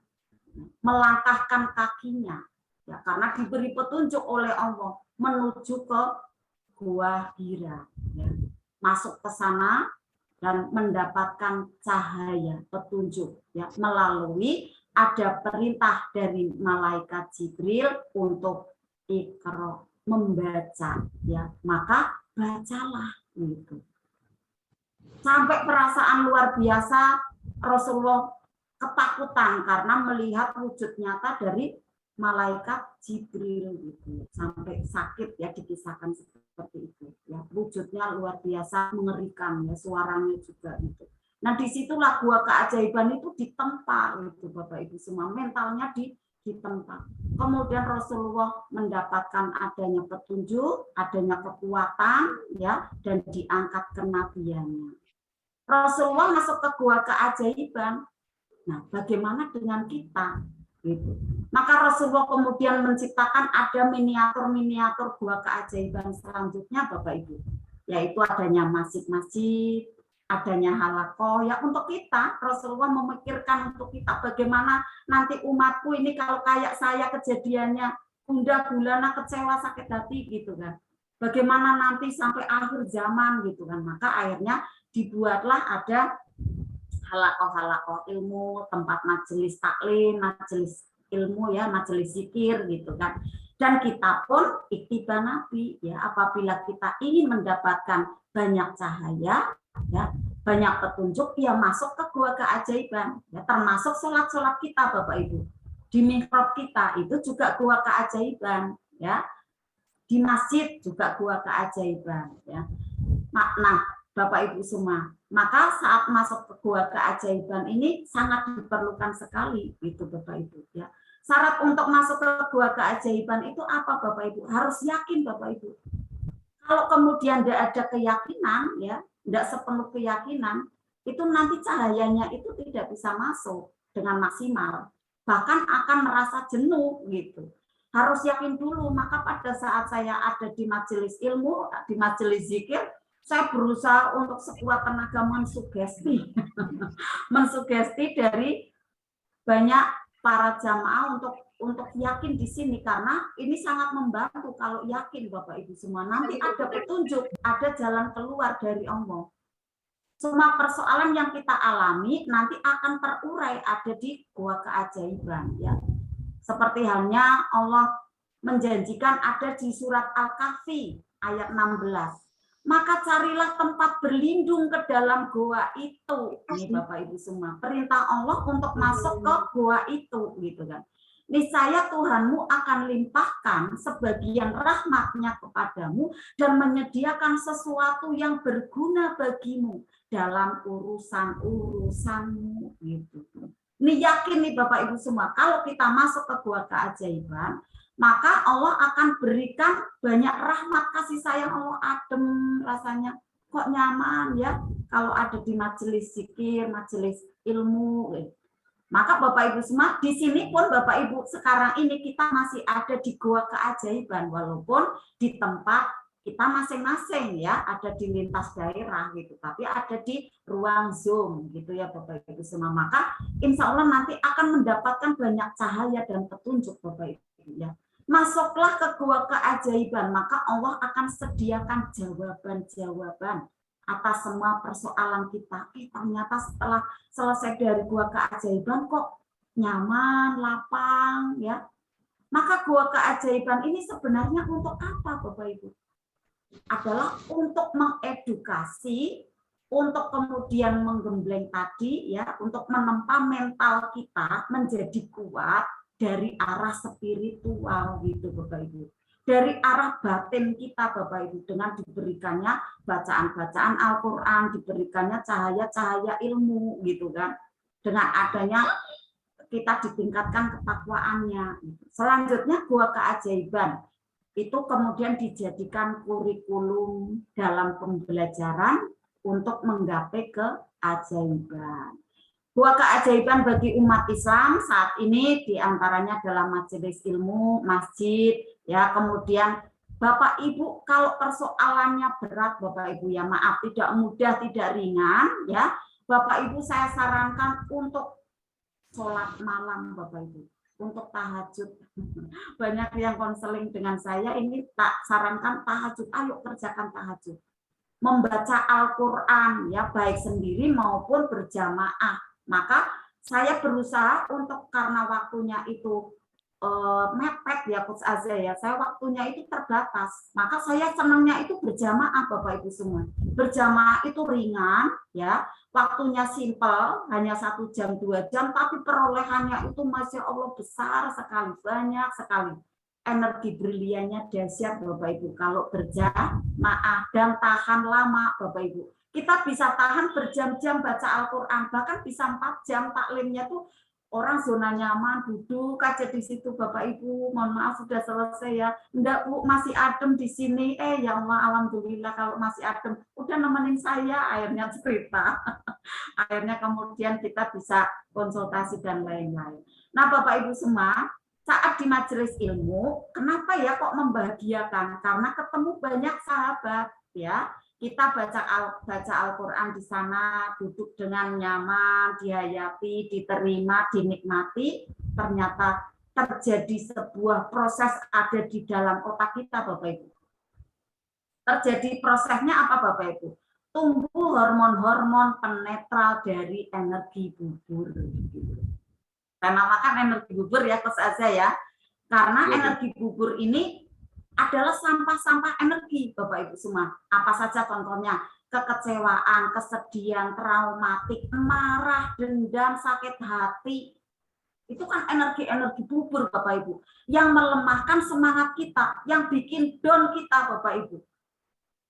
melangkahkan kakinya ya, karena diberi petunjuk oleh Allah menuju ke Gua Hira ya. Masuk ke sana dan mendapatkan cahaya petunjuk ya, melalui ada perintah dari malaikat Jibril untuk Iqra, membaca ya, maka bacalah gitu. Sampai perasaan luar biasa Rasulullah ketakutan karena melihat wujud nyata dari malaikat Jibril gitu. Sampai sakit ya, dikisahkan seperti itu ya. Wujudnya luar biasa mengerikan ya, suaranya juga gitu. Nah, disitulah Gua Keajaiban itu ditempa gitu Bapak Ibu semua, mentalnya ditempa. Kemudian Rasulullah mendapatkan adanya petunjuk, adanya kekuatan ya, dan diangkat kenabiannya. Rasulullah masuk ke Gua Keajaiban. Nah, bagaimana dengan kita? Gitu. Maka Rasulullah kemudian menciptakan ada miniatur-miniatur Gua Keajaiban selanjutnya Bapak Ibu, yaitu adanya masjid-masjid, adanya halakoh ya, untuk kita. Rasulullah memikirkan untuk kita bagaimana nanti umatku ini kalau kayak saya kejadiannya gundah gulana, kecewa, sakit hati gitu kan. Bagaimana nanti sampai akhir zaman gitu kan. Maka akhirnya dibuatlah ada halakoh-halakoh ilmu, tempat majelis taklim, majelis ilmu ya, majelis zikir gitu kan. Dan kita pun iktiba Nabi ya, apabila kita ingin mendapatkan banyak cahaya ya, banyak petunjuk, ya masuk ke Gua Keajaiban ya, termasuk sholat-sholat kita Bapak Ibu. Di mihrab kita itu juga Gua Keajaiban ya. Di masjid juga Gua Keajaiban ya. Nah, Bapak Ibu semua, maka saat masuk ke Gua Keajaiban ini sangat diperlukan sekali gitu Bapak Ibu ya. Syarat untuk masuk ke Gua Keajaiban itu apa Bapak Ibu? Harus yakin Bapak Ibu. Kalau kemudian tidak ada keyakinan ya, tidak sepenuh keyakinan, itu nanti cahayanya itu tidak bisa masuk dengan maksimal. Bahkan akan merasa jenuh gitu. Harus yakin dulu. Maka pada saat saya ada di majelis ilmu, di majelis zikir, saya berusaha untuk sekuat tenaga mensugesti, mensugesti dari banyak para jamaah untuk yakin di sini, karena ini sangat membantu kalau yakin Bapak Ibu semua. Nanti ada petunjuk, ada jalan keluar dari Allah. Semua persoalan yang kita alami nanti akan terurai ada di Gua Keajaiban ya. Seperti halnya Allah menjanjikan ada di surat Al-Kahfi ayat 16. Maka carilah tempat berlindung ke dalam gua itu. Ini Bapak Ibu semua, perintah Allah untuk masuk ke gua itu gitu kan. Niscaya Tuhanmu akan limpahkan sebagian rahmatnya kepadamu dan menyediakan sesuatu yang berguna bagimu dalam urusan-urusanmu gitu. Ini yakin nih Bapak Ibu semua, kalau kita masuk ke Gua Keajaiban, maka Allah akan berikan banyak rahmat, kasih sayang Allah, adem rasanya, kok nyaman ya kalau ada di majelis zikir, majelis ilmu. Maka Bapak Ibu semua, di sini pun Bapak Ibu sekarang ini kita masih ada di Gua Keajaiban, walaupun di tempat kita masing-masing ya, ada di lintas daerah gitu, tapi ada di ruang Zoom gitu ya Bapak Ibu semua. Maka insya Allah nanti akan mendapatkan banyak cahaya dan petunjuk Bapak Ibu ya. Masuklah ke Gua Keajaiban, maka Allah akan sediakan jawaban-jawaban atas semua persoalan kita. Ternyata setelah selesai dari Gua Keajaiban kok nyaman, lapang ya. Maka Gua Keajaiban ini sebenarnya untuk apa Bapak Ibu? Adalah untuk mengedukasi, untuk kemudian menggembleng tadi ya, untuk menempa mental kita menjadi kuat dari arah spiritual gitu Bapak Ibu. dari arah batin kita Bapak Ibu, dengan diberikannya bacaan-bacaan Al-Quran, diberikannya cahaya-cahaya ilmu gitu kan, dengan adanya kita ditingkatkan ketakwaannya. Selanjutnya Gua Keajaiban itu kemudian dijadikan kurikulum dalam pembelajaran untuk menggapai keajaiban. Gua Keajaiban bagi umat Islam saat ini diantaranya adalah majelis ilmu, masjid, ya, kemudian Bapak Ibu kalau persoalannya berat Bapak Ibu ya maaf, tidak mudah, tidak ringan ya, Bapak Ibu saya sarankan untuk sholat malam Bapak Ibu, untuk tahajud. Banyak yang konseling dengan saya, ini tak sarankan tahajud, ayo kerjakan tahajud. Membaca Al-Quran ya baik sendiri maupun berjamaah. Maka saya berusaha untuk, karena waktunya itu mepet ya Coach Azza ya, saya waktunya itu terbatas, maka saya senangnya itu berjamaah Bapak Ibu semua. Berjamaah itu ringan ya, waktunya simpel, hanya 1 jam 2 jam, tapi perolehannya itu Masya Allah besar sekali, banyak sekali. Energi briliannya dahsyat Bapak Ibu kalau berjamaah dan tahan lama Bapak Ibu. Kita bisa tahan berjam-jam baca Al-Quran, bahkan bisa 4 jam taklimnya tuh. Orang zona nyaman, duduk aja di situ Bapak Ibu, mohon maaf sudah selesai ya, enggak Bu, masih adem di sini, ya Allah alhamdulillah kalau masih adem, udah nemenin saya, akhirnya cerita, akhirnya kemudian kita bisa konsultasi dan lain-lain. Nah Bapak Ibu semua, saat di majelis ilmu, kenapa ya kok membahagiakan? Karena ketemu banyak sahabat ya. Kita baca Al-Quran di sana, duduk dengan nyaman, dihayati, diterima, dinikmati, ternyata terjadi sebuah proses ada di dalam otak kita, Bapak Ibu. Terjadi prosesnya apa, Bapak Ibu? Tumbuh hormon-hormon penetral dari energi bubur. Saya namakan energi bubur ya, Coach Azza ya, karena energi bubur ini adalah sampah-sampah energi Bapak Ibu semua. Apa saja contohnya? Kekecewaan, kesedihan, traumatik, marah, dendam, sakit hati. Itu kan energi-energi bubur Bapak Ibu. Yang melemahkan semangat kita, yang bikin down kita Bapak Ibu.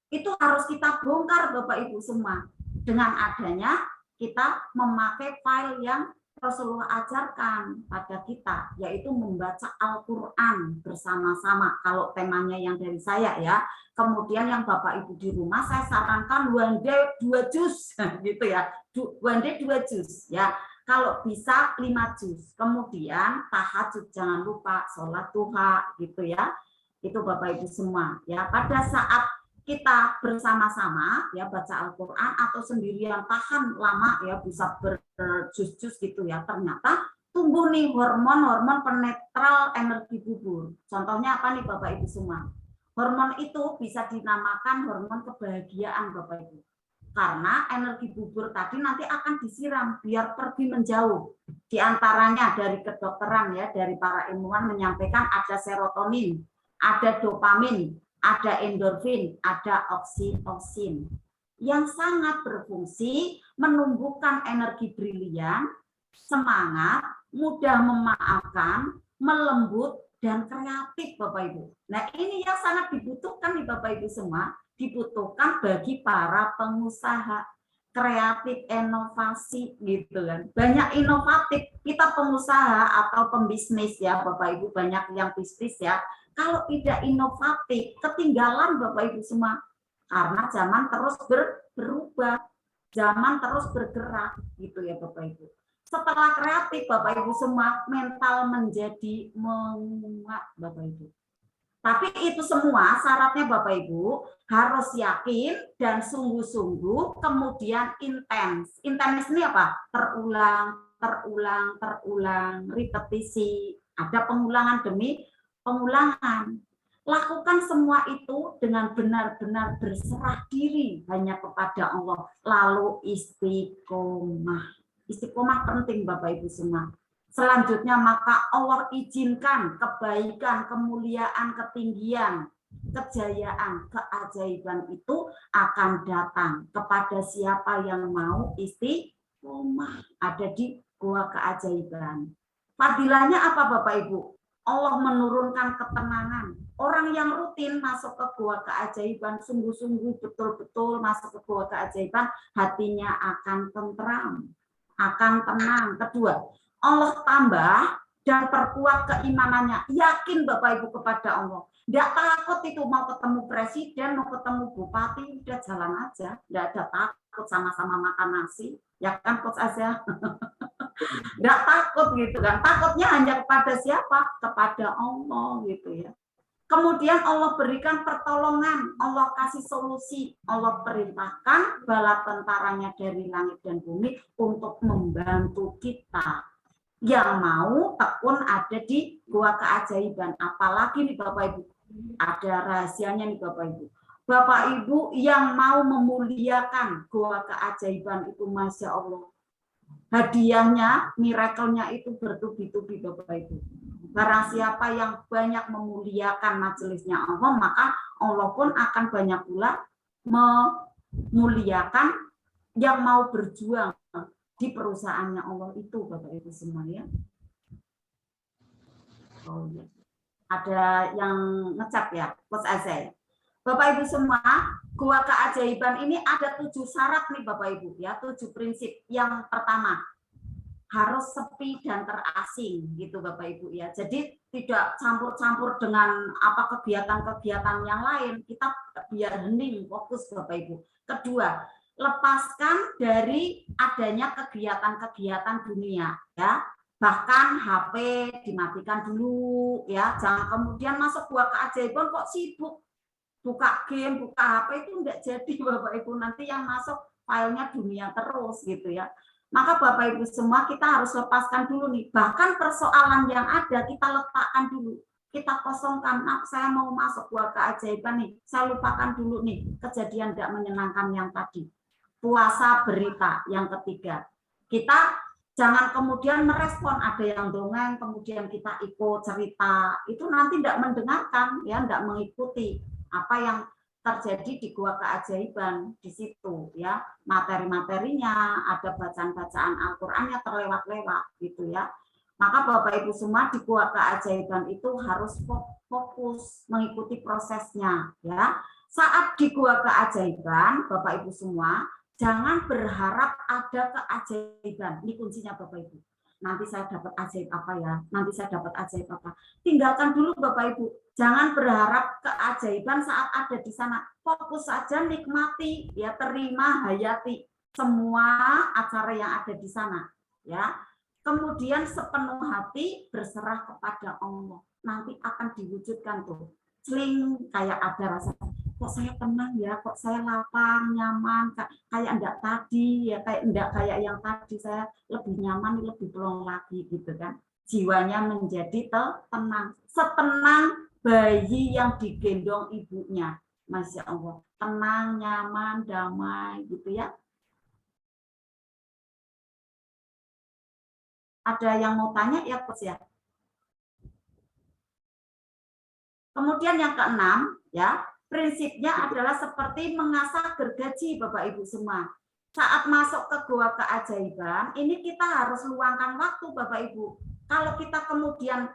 Itu harus kita bongkar Bapak Ibu semua. Dengan adanya kita memakai file yang Rasulullah ajarkan pada kita, yaitu membaca Al-Quran bersama-sama. Kalau temanya yang dari saya ya, kemudian yang Bapak Ibu di rumah saya sarankan one day 2 juz, gitu ya, one day 2 juz ya. Kalau bisa 5 juz. Kemudian tahajud jangan lupa, sholat duha gitu ya. Itu Bapak Ibu semua ya. Pada saat kita bersama-sama ya baca Al-Quran atau sendirian tahan lama ya bisa berjus-jus gitu ya, ternyata tumbuh nih hormon-hormon penetral energi bubur. Contohnya apa nih Bapak Ibu semua? Hormon itu bisa dinamakan hormon kebahagiaan Bapak Ibu. Karena energi bubur tadi nanti akan disiram biar pergi menjauh. Di antaranya dari kedokteran ya, dari para ilmuwan menyampaikan ada serotonin, ada dopamin, ada endorfin, ada oksitosin yang sangat berfungsi menumbuhkan energi brilian, semangat, mudah memaafkan, melembut, dan kreatif Bapak Ibu. Nah ini yang sangat dibutuhkan nih Bapak Ibu semua, dibutuhkan bagi para pengusaha kreatif, inovasi gitu kan. Banyak inovatif, kita pengusaha atau pembisnis ya Bapak Ibu, banyak yang bisnis ya. Kalau tidak inovatif, ketinggalan Bapak Ibu semua. Karena zaman terus berubah, zaman terus bergerak gitu ya Bapak Ibu. Setelah kreatif Bapak Ibu semua, mental menjadi menguat Bapak Ibu. Tapi itu semua syaratnya Bapak Ibu harus yakin dan sungguh-sungguh, kemudian intens. Intens ini apa? Terulang, repetisi. Ada pengulangan demi pengulangan. Lakukan semua itu dengan benar-benar berserah diri hanya kepada Allah. Lalu istiqomah. Istiqomah penting Bapak Ibu semua. Selanjutnya maka Allah izinkan kebaikan, kemuliaan, ketinggian, kejayaan, keajaiban itu akan datang kepada siapa yang mau istiqomah. Ada di Gua Keajaiban. Fadilahnya apa Bapak Ibu? Allah menurunkan ketenangan. Orang yang rutin masuk ke gua keajaiban, sungguh-sungguh betul-betul masuk ke gua keajaiban, hatinya akan tentram, akan tenang. Kedua, Allah tambah dan perkuat keimanannya. Yakin Bapak Ibu kepada Allah. Tidak takut itu mau ketemu presiden, mau ketemu bupati, udah jalan aja. Tidak ada takut, sama-sama makan nasi. Ya kan Coach Azza? Nggak takut gitu kan. Takutnya hanya kepada siapa? Kepada Allah gitu ya. Kemudian Allah berikan pertolongan, Allah kasih solusi, Allah perintahkan bala tentaranya dari langit dan bumi untuk membantu kita. Yang mau tekun ada di gua keajaiban. Apalagi nih Bapak Ibu, ada rahasianya nih Bapak Ibu. Bapak Ibu yang mau memuliakan gua keajaiban itu, Masya Allah, hadiahnya, miracle-nya itu bertubi-tubi Bapak Ibu. Barang siapa yang banyak memuliakan majelisnya Allah, maka Allah pun akan banyak pula memuliakan yang mau berjuang di perusahaannya Allah itu, Bapak Ibu semua ya. Oh ya. Ada yang ngecap ya, Coach Azza. Bapak Ibu semua, gua keajaiban ini ada 7 syarat nih Bapak Ibu ya, 7 prinsip. Yang pertama, harus sepi dan terasing gitu Bapak Ibu ya. Jadi tidak campur-campur dengan apa kegiatan-kegiatan yang lain. Kita biar hening, fokus Bapak Ibu. Kedua, lepaskan dari adanya kegiatan-kegiatan dunia ya. Bahkan HP dimatikan dulu ya. Jangan kemudian masuk gua keajaiban kok sibuk buka game, buka HP, itu enggak jadi Bapak Ibu. Nanti yang masuk filenya dunia terus gitu ya. Maka Bapak Ibu semua kita harus lepaskan dulu nih. Bahkan persoalan yang ada kita letakkan dulu. Kita kosongkan. Nah, saya mau masuk gua keajaiban nih. Saya lupakan dulu nih kejadian tidak menyenangkan yang tadi. Puasa berita yang ketiga. Kita jangan kemudian merespon ada yang dongeng, kemudian kita ikut cerita. Itu nanti tidak mendengarkan, ya, tidak mengikuti apa yang terjadi di gua keajaiban di situ ya, materi-materinya, ada bacaan-bacaan Al-Qur'annya terlewat-lewat gitu ya. Maka Bapak Ibu semua di gua keajaiban itu harus fokus mengikuti prosesnya ya. Saat di gua keajaiban Bapak Ibu semua jangan berharap ada keajaiban. Ini kuncinya Bapak Ibu. Nanti saya dapat ajaib apa ya? Nanti saya dapat ajaib apa? Tinggalkan dulu Bapak Ibu. Jangan berharap keajaiban saat ada di sana. Fokus saja, nikmati, ya, terima, hayati semua acara yang ada di sana, ya. Kemudian sepenuh hati berserah kepada Allah. Nanti akan diwujudkan tuh. Sling kayak ada rasa, kok saya tenang ya, kok saya lapang, nyaman, kayak enggak tadi ya, kayak enggak kayak yang tadi, saya lebih nyaman, lebih plong lagi gitu kan. Jiwanya menjadi tenang, setenang bayi yang digendong ibunya. Masya Allah, tenang, nyaman, damai gitu ya. Ada yang mau tanya ya Coach ya? Kemudian yang keenam ya, prinsipnya adalah seperti mengasah gergaji Bapak Ibu semua. Saat masuk ke gua keajaiban, ini kita harus luangkan waktu Bapak Ibu. Kalau kita kemudian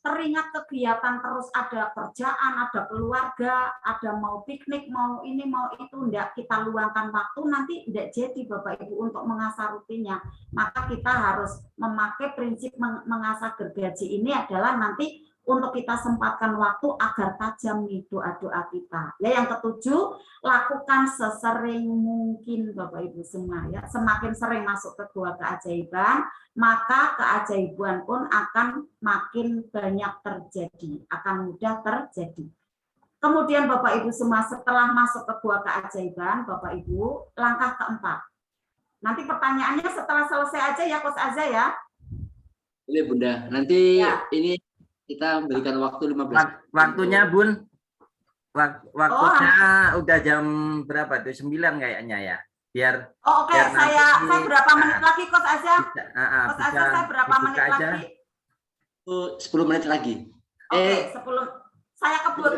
teringat kegiatan terus, ada kerjaan, ada keluarga, ada mau piknik, mau ini, mau itu, enggak kita luangkan waktu, nanti enggak jadi Bapak Ibu untuk mengasah rutinnya. Maka kita harus memakai prinsip mengasah gergaji ini adalah nanti untuk kita sempatkan waktu agar tajam nih doa-doa kita. Ya, yang ketujuh, lakukan sesering mungkin Bapak Ibu semua ya. Semakin sering masuk ke gua keajaiban, maka keajaiban pun akan makin banyak terjadi, akan mudah terjadi. Kemudian Bapak Ibu semua setelah masuk ke gua keajaiban, Bapak Ibu, langkah keempat. Nanti pertanyaannya setelah selesai aja ya Coach Azza ya. Iya Bunda, nanti ya. Ini kita berikan waktu 15. Waktunya Bun, waktunya udah jam berapa tuh? 9 kayaknya ya. Biar oke, saya berapa menit lagi Coach Azza? Coach Azza, saya berapa menit aja. lagi? 10 menit lagi. Oke, 10. Saya kebut.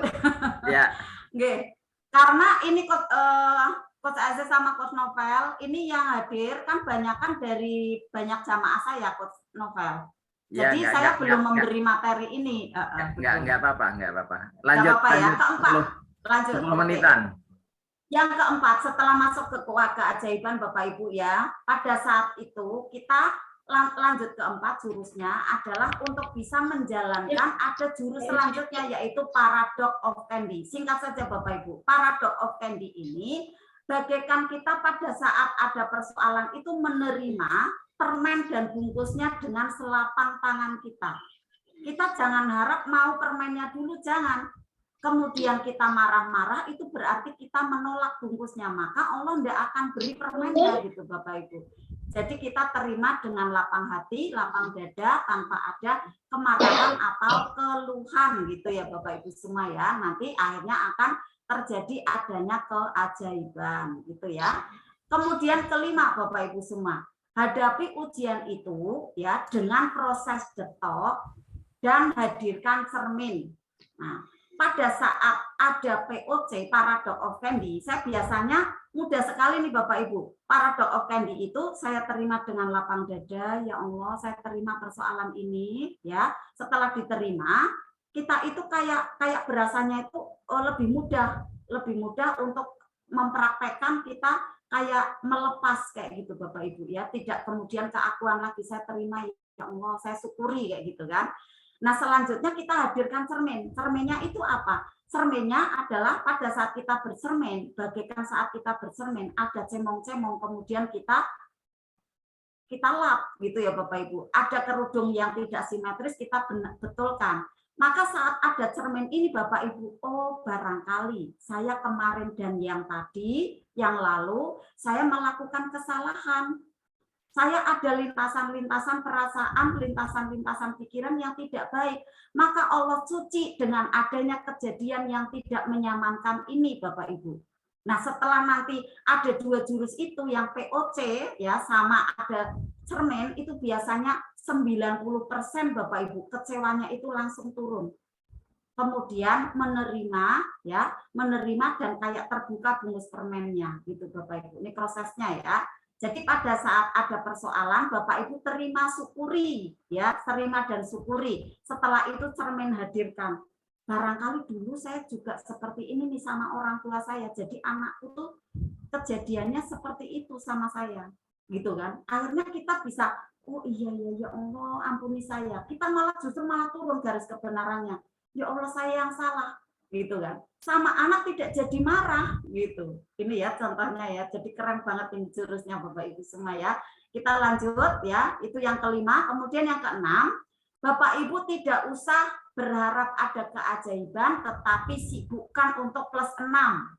Ya. Oke. Karena ini Coach Azza sama Coach Novel, ini yang hadir kan banyak dari banyak jamaah saya Coach Novel. Ya, Jadi saya belum memberi materi ini. Enggak apa-apa. Nggak Lanjut. apa-apa ya. Keempat, lanjut. 10 menitan. Yang keempat, setelah masuk ke keajaiban Bapak Ibu ya, pada saat itu kita lanjut keempat jurusnya adalah untuk bisa menjalankan ada jurus selanjutnya yaitu paradox of candy. Singkat saja Bapak Ibu, paradox of candy ini bagaikan kita pada saat ada persoalan itu menerima permen dan bungkusnya dengan selapang tangan kita. Kita jangan harap mau permennya dulu, jangan. Kemudian kita marah-marah, itu berarti kita menolak bungkusnya. Maka Allah tidak akan beri permennya gitu Bapak Ibu. Jadi kita terima dengan lapang hati, lapang dada, tanpa ada kemarahan atau keluhan gitu ya Bapak Ibu semua ya. Nanti akhirnya akan terjadi adanya keajaiban gitu ya. Kemudian kelima Bapak Ibu semua, hadapi ujian itu ya dengan proses detok dan hadirkan cermin. Nah, pada saat ada POC, paradox of candy, saya biasanya mudah sekali nih Bapak Ibu. Paradox of candy itu saya terima dengan lapang dada, ya Allah, saya terima persoalan ini, ya. Setelah diterima, kita itu kayak berasanya itu lebih mudah untuk mempraktekkan kita kayak melepas kayak gitu Bapak Ibu ya. Tidak kemudian keakuan lagi saya terima, ya Allah, saya syukuri kayak gitu kan. Nah, selanjutnya kita hadirkan cermin. Cerminnya itu apa? Cerminnya adalah pada saat kita bercermin, bagaikan saat kita bercermin, ada cemong-cemong, kemudian kita lap, gitu ya Bapak Ibu. Ada kerudung yang tidak simetris, kita betulkan. Maka saat ada cermin ini Bapak Ibu, oh barangkali saya kemarin dan yang tadi, yang lalu, saya melakukan kesalahan. Saya ada lintasan-lintasan perasaan, lintasan-lintasan pikiran yang tidak baik. Maka Allah suci dengan adanya kejadian yang tidak menyamankan ini, Bapak Ibu. Nah, setelah nanti ada dua jurus itu, yang POC ya sama ada cermin, itu biasanya 90% Bapak Ibu, kecewanya itu langsung turun. Kemudian menerima dan kayak terbuka bungkus permennya, gitu Bapak Ibu. Ini prosesnya ya. Jadi pada saat ada persoalan, Bapak Ibu terima syukuri, ya, terima dan syukuri. Setelah itu cermin hadirkan. Barangkali dulu saya juga seperti ini nih sama orang tua saya. Jadi anakku tuh kejadiannya seperti itu sama saya, gitu kan. Akhirnya kita bisa, oh iya ya Allah, ampuni saya. Kita justru malah turun garis kebenarannya. Ya Allah, saya yang salah. Gitu kan, sama anak tidak jadi marah gitu. Ini ya contohnya ya, jadi keren banget ini jurusnya Bapak Ibu semua ya. Kita lanjut ya, itu yang kelima. Kemudian yang keenam, Bapak Ibu tidak usah berharap ada keajaiban, tetapi sibukkan untuk plus 6.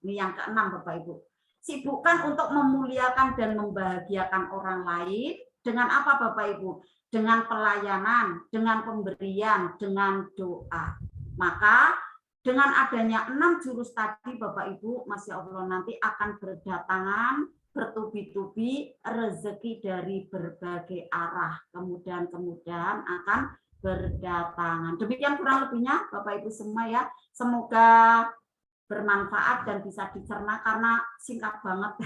Ini yang keenam Bapak Ibu. Sibukkan untuk memuliakan dan membahagiakan orang lain dengan apa Bapak Ibu? Dengan pelayanan, dengan pemberian, dengan doa. Maka dengan adanya 6 jurus tadi Bapak Ibu, Masya Allah, nanti akan berdatangan, bertubi-tubi rezeki dari berbagai arah. Kemudian akan berdatangan. Demikian kurang lebihnya Bapak Ibu semua ya. Semoga bermanfaat dan bisa dicerna karena singkat banget.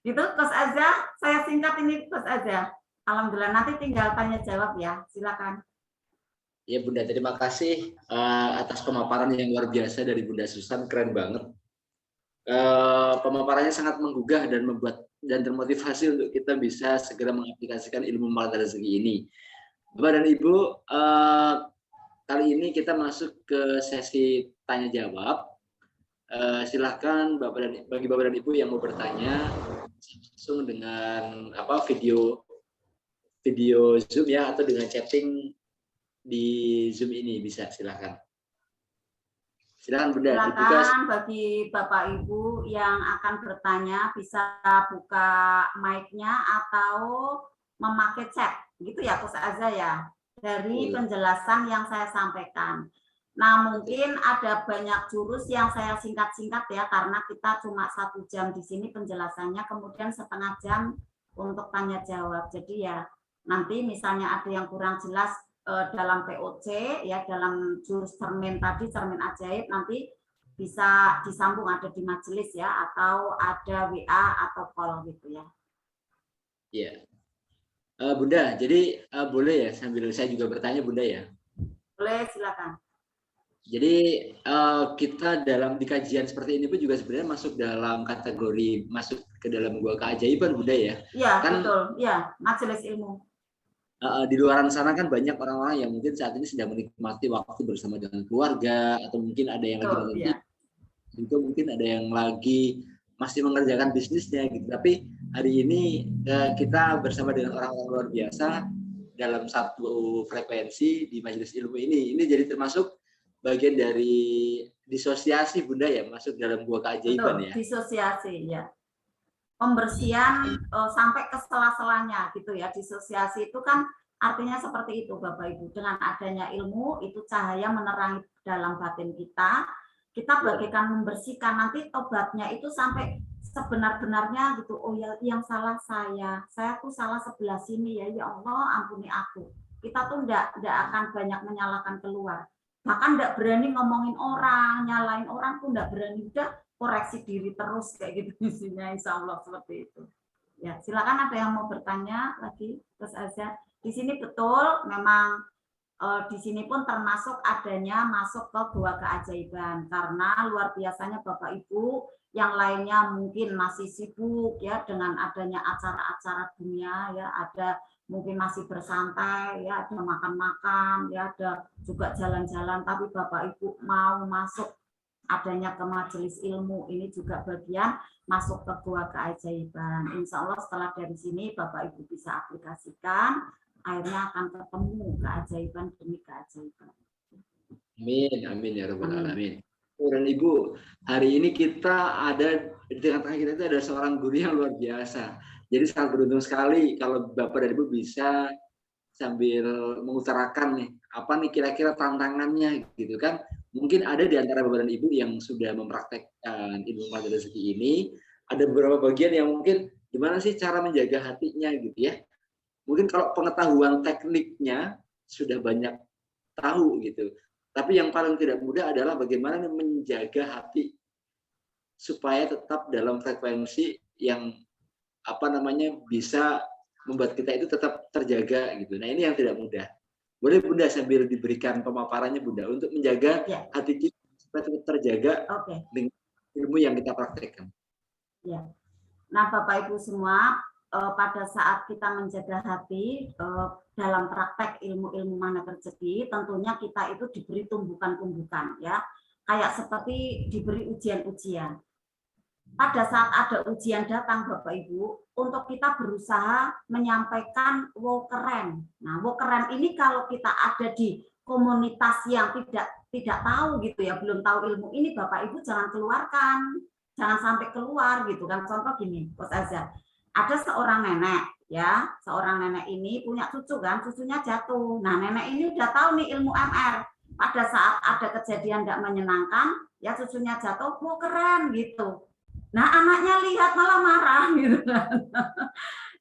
Gitu, Coach Azza, saya singkat ini Coach Azza. Alhamdulillah, nanti tinggal tanya jawab ya. Silakan. Ya Bunda, terima kasih atas pemaparan yang luar biasa dari Bunda Susan, keren banget. Pemaparannya sangat menggugah dan membuat dan termotivasi untuk kita bisa segera mengaplikasikan ilmu malaikat rezeki ini. Bapak dan Ibu, kali ini kita masuk ke sesi tanya jawab. Silahkan bagi Bapak dan Ibu yang mau bertanya langsung dengan video Zoom ya, atau dengan chatting di Zoom ini bisa, silakan Bunda. Silakan bagi Bapak Ibu yang akan bertanya bisa buka mic-nya atau memakai chat, gitu ya Coach Azza ya, dari penjelasan yang saya sampaikan. Nah, mungkin ada banyak jurus yang saya singkat-singkat ya, karena kita cuma 1 jam di sini penjelasannya, kemudian setengah jam untuk tanya jawab. Jadi ya nanti misalnya ada yang kurang jelas dalam POC ya, dalam jurus cermin tadi, cermin ajaib, nanti bisa disambung ada di majelis ya, atau ada WA atau call gitu ya. Iya. Bunda, jadi boleh ya sambil saya juga bertanya Bunda ya. Boleh, silakan. Jadi kita di kajian seperti ini pun juga sebenarnya masuk dalam kategori masuk ke dalam gua keajaiban Bunda ya. Iya, Kan betul. Iya, majelis ilmu. di luar sana kan banyak orang-orang yang mungkin saat ini sedang menikmati waktu bersama dengan keluarga, atau mungkin ada yang lagi Betul, nonton iya. TV, juga mungkin ada yang lagi masih mengerjakan bisnisnya gitu. Tapi hari ini kita bersama dengan orang-orang luar biasa dalam satu frekuensi di majelis ilmu ini. Ini jadi termasuk bagian dari disosiasi Bunda ya, masuk dalam gua keajaiban. Betul, ya. Disosiasi ya. Pembersihan sampai ke sela-selanya gitu ya. Disosiasi itu kan artinya seperti itu Bapak Ibu. Dengan adanya ilmu itu cahaya menerangi dalam batin kita. Kita bagaikan membersihkan, nanti obatnya itu sampai sebenar-benarnya gitu. Oh ya, yang salah saya tuh salah sebelah sini ya. Ya Allah, ampuni aku. Kita tuh enggak akan banyak menyalahkan keluar. Bahkan enggak berani ngomongin orang, nyalain orang tuh enggak berani. Udah koreksi diri terus kayak gitu isinya, insya Allah seperti itu. Ya, silakan ada yang mau bertanya lagi, Terus Azza. Di sini betul, memang di sini pun termasuk adanya masuk ke gua keajaiban karena luar biasanya Bapak Ibu yang lainnya mungkin masih sibuk ya dengan adanya acara-acara dunia ya, ada mungkin masih bersantai ya, ada makan-makan ya, ada juga jalan-jalan, tapi Bapak Ibu mau masuk adanya ke majelis ilmu ini juga bagian masuk ke gua keajaiban. Insya Allah setelah dari sini Bapak Ibu bisa aplikasikan, akhirnya akan ketemu keajaiban demi keajaiban. Amin, amin ya rabbal alamin. Dan Ibu, hari ini kita ada di tengah-tengah kita itu ada seorang guru yang luar biasa. Jadi sangat beruntung sekali kalau Bapak dan Ibu bisa sambil mengutarakan nih, apa nih kira-kira tantangannya gitu kan. Mungkin ada di antara Bapak dan Ibu yang sudah mempraktekkan ilmu madrasah rezeki ini, ada beberapa bagian yang mungkin gimana sih cara menjaga hatinya gitu ya. Mungkin kalau pengetahuan tekniknya sudah banyak tahu gitu. Tapi yang paling tidak mudah adalah bagaimana menjaga hati supaya tetap dalam frekuensi yang bisa membuat kita itu tetap terjaga gitu. Nah, ini yang tidak mudah. Boleh Bunda sambil diberikan pemaparannya Bunda untuk menjaga hati kita supaya tetap terjaga dengan ilmu yang kita praktekkan. Ya. Nah, Bapak Ibu semua, pada saat kita menjaga hati dalam praktek ilmu-ilmu mana rezeki, tentunya kita itu diberi tumbukan-tumbukan ya, kayak seperti diberi ujian-ujian. Pada saat ada ujian datang Bapak Ibu, untuk kita berusaha menyampaikan wow keren. Nah, wow keren ini kalau kita ada di komunitas yang tidak tahu gitu ya, belum tahu ilmu ini, Bapak Ibu jangan keluarkan, jangan sampai keluar gitu kan. Contoh gini, Bos Azza. Ada seorang nenek ya, seorang nenek ini punya cucu kan, cucunya jatuh. Nah, nenek ini udah tahu nih ilmu MR. Pada saat ada kejadian tidak menyenangkan, ya cucunya jatuh, wow keren gitu. Nah, anaknya lihat malah marah gitu kan.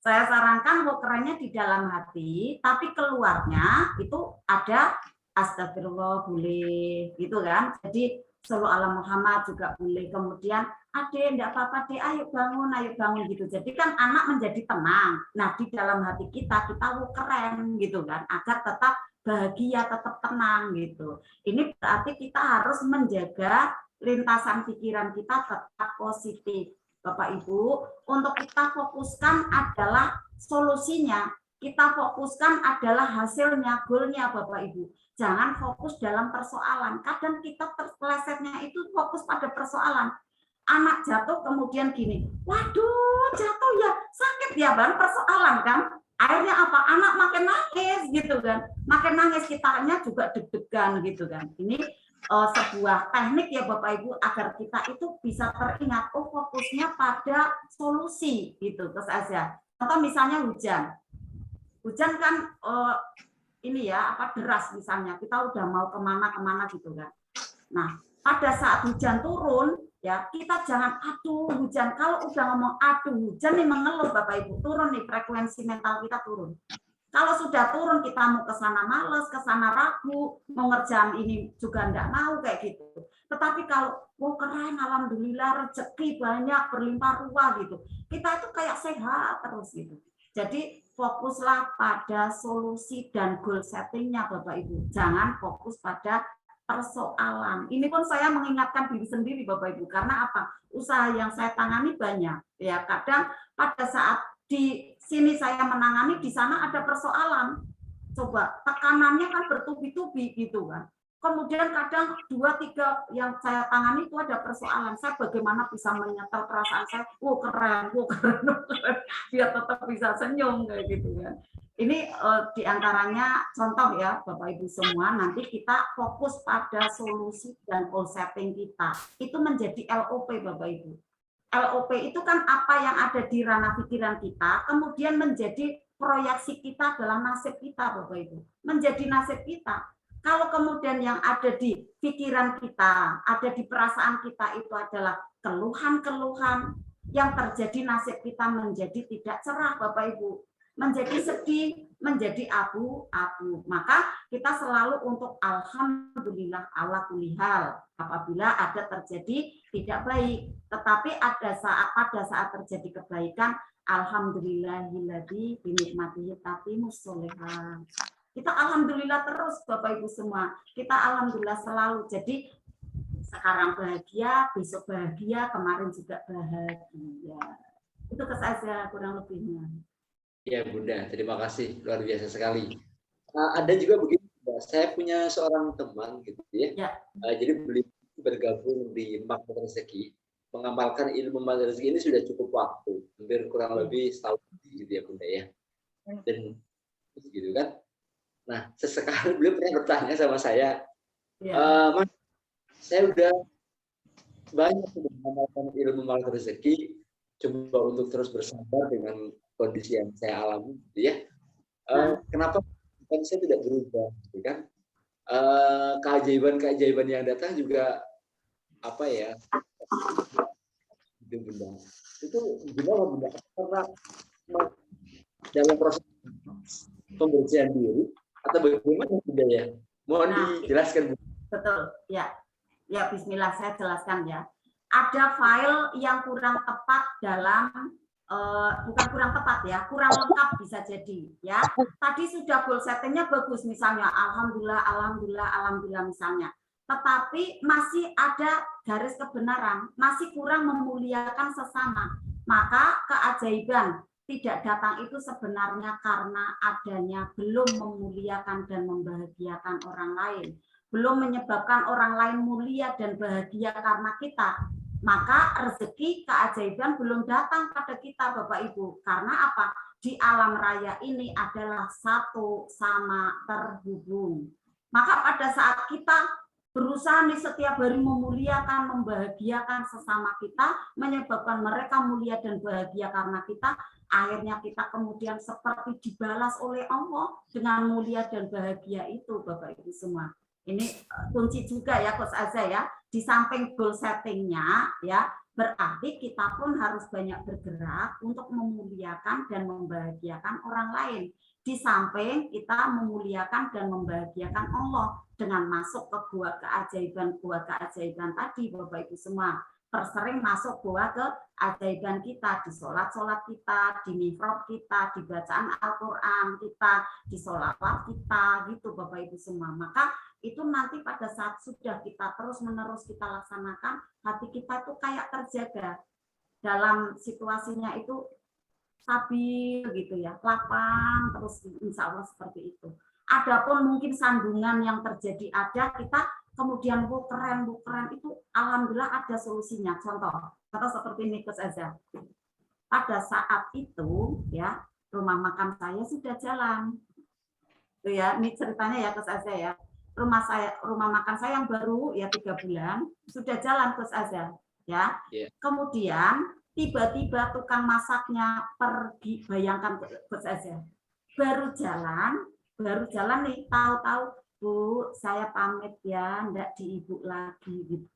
Saya sarankan wow kerennya di dalam hati, tapi keluarnya itu ada astagfirullah boleh gitu kan. Jadi Sallallahu ala Muhammad juga boleh. Kemudian, adek, enggak apa-apa deh, ayo bangun gitu. Jadi kan anak menjadi tenang. Nah, di dalam hati kita keren gitu kan, agar tetap bahagia, tetap tenang gitu. Ini berarti kita harus menjaga lintasan pikiran kita tetap positif. Bapak Ibu, untuk kita fokuskan adalah solusinya. Kita fokuskan adalah hasilnya, goalnya Bapak Ibu. Jangan fokus dalam persoalan. Kadang kita terpelesetnya itu fokus pada persoalan. Anak jatuh kemudian gini, waduh jatuh ya, sakit ya Bang, persoalan kan. Akhirnya apa? Anak makin nangis gitu kan. Makin nangis, kitanya juga deg-degan gitu kan. Ini sebuah teknik ya Bapak Ibu agar kita itu bisa teringat, oh fokusnya pada solusi gitu. Terus aja. Contoh misalnya hujan. Hujan kan ini ya deras misalnya, kita udah mau kemana gitu kan. Nah, pada saat hujan turun ya, kita jangan aduh hujan. Kalau udah ngomong aduh hujan nih mengeluh Bapak Ibu, turun nih frekuensi mental kita turun. Kalau sudah turun kita mau ke sana males, ke sana ragu, mau ngerjain ini juga enggak mau kayak gitu. Tetapi kalau keren alhamdulillah rezeki banyak berlimpah ruah gitu. Kita itu kayak sehat terus gitu. Jadi fokuslah pada solusi dan goal settingnya Bapak Ibu. Jangan fokus pada persoalan. Ini pun saya mengingatkan diri sendiri Bapak Ibu. Karena apa? Usaha yang saya tangani banyak. Ya, kadang pada saat di sini saya menangani, di sana ada persoalan. Coba, tekanannya kan bertubi-tubi gitu kan. Kemudian kadang 2-3 yang saya tangani itu ada persoalan. Saya bagaimana bisa menyetel perasaan saya, keren, biar tetap bisa senyum kayak gitu kan. Ini diantaranya contoh ya Bapak Ibu semua, nanti kita fokus pada solusi dan goal setting kita. Itu menjadi LOP Bapak Ibu. LOP itu kan apa yang ada di ranah pikiran kita, kemudian menjadi proyeksi kita adalah nasib kita Bapak Ibu. Menjadi nasib kita. Kalau kemudian yang ada di pikiran kita, ada di perasaan kita itu adalah keluhan-keluhan, yang terjadi nasib kita menjadi tidak cerah Bapak Ibu. Menjadi sedih, menjadi abu-abu. Maka kita selalu untuk alhamdulillah ala kulli hal. Apabila ada terjadi tidak baik. Tetapi pada saat terjadi kebaikan, alhamdulillahilladzi binikmatihi tatimmus sholihat. Kita alhamdulillah terus Bapak Ibu semua. Kita alhamdulillah selalu. Jadi sekarang bahagia, besok bahagia, kemarin juga bahagia. Itu saja kurang lebihnya. Ya Bunda, terima kasih, luar biasa sekali. Ada juga begini, saya punya seorang teman gitu ya. Jadi beliau bergabung di Makna Rezeki, mengamalkan ilmu Makna Rezeki ini sudah cukup waktu, hampir kurang lebih setahun gitu ya Bunda ya. Dan gitu kan. Nah, sesekali beliau pernah bertanya sama saya, Mas, saya udah banyak mengamalkan ilmu Makna Rezeki, coba untuk terus bersabar dengan kondisi yang saya alami, gitu ya. Kenapa kan saya tidak berubah, gitu kan? Keajaiban yang datang juga apa ya? Itu Bunda. Itu gimana Bunda? Karena dalam proses pembersihan diri atau bagaimana Bunda ya? Mohon dijelaskan Bunda. Betul, ya. Ya, bismillah saya jelaskan ya. Ada file yang kurang tepat dalam bukan kurang tepat ya, kurang lengkap bisa jadi ya. Tadi sudah goal settingnya bagus misalnya, alhamdulillah misalnya. Tetapi masih ada garis kebenaran, masih kurang memuliakan sesama. Maka keajaiban tidak datang itu sebenarnya karena adanya belum memuliakan dan membahagiakan orang lain. Belum menyebabkan orang lain mulia dan bahagia karena kita. Maka rezeki keajaiban belum datang pada kita Bapak Ibu. Karena apa? Di alam raya ini adalah satu sama terhubung. Maka pada saat kita berusaha nih setiap hari memuliakan, membahagiakan sesama kita, menyebabkan mereka mulia dan bahagia karena kita, akhirnya kita kemudian seperti dibalas oleh Allah dengan mulia dan bahagia itu Bapak Ibu semua. Ini kunci juga ya Coach Aza ya. Di samping goal settingnya ya, berarti kita pun harus banyak bergerak untuk memuliakan dan membahagiakan orang lain. Di samping kita memuliakan dan membahagiakan Allah dengan masuk ke gua keajaiban tadi Bapak Ibu semua. Persering masuk gua keajaiban kita di sholat-sholat kita, di mihrab kita, di bacaan Al-Quran kita, di sholawat kita gitu Bapak Ibu semua. Maka itu nanti pada saat sudah kita terus-menerus kita laksanakan, hati kita itu kayak terjaga dalam situasinya itu stabil gitu ya, lapang terus insya Allah seperti itu. Adapun mungkin sandungan yang terjadi ada, kita kemudian bu keren itu alhamdulillah ada solusinya. Contoh seperti ini Coach Aza. Pada saat itu ya rumah makan saya sudah jalan. Tuh ya, ini ceritanya ya Coach Aza ya. Rumah makan saya yang baru ya 3 bulan sudah jalan Coach Aza ya. Kemudian tiba-tiba tukang masaknya pergi, bayangkan Coach Aza. Baru jalan nih, tahu-tahu Bu, saya pamit ya, enggak di Ibu lagi gitu.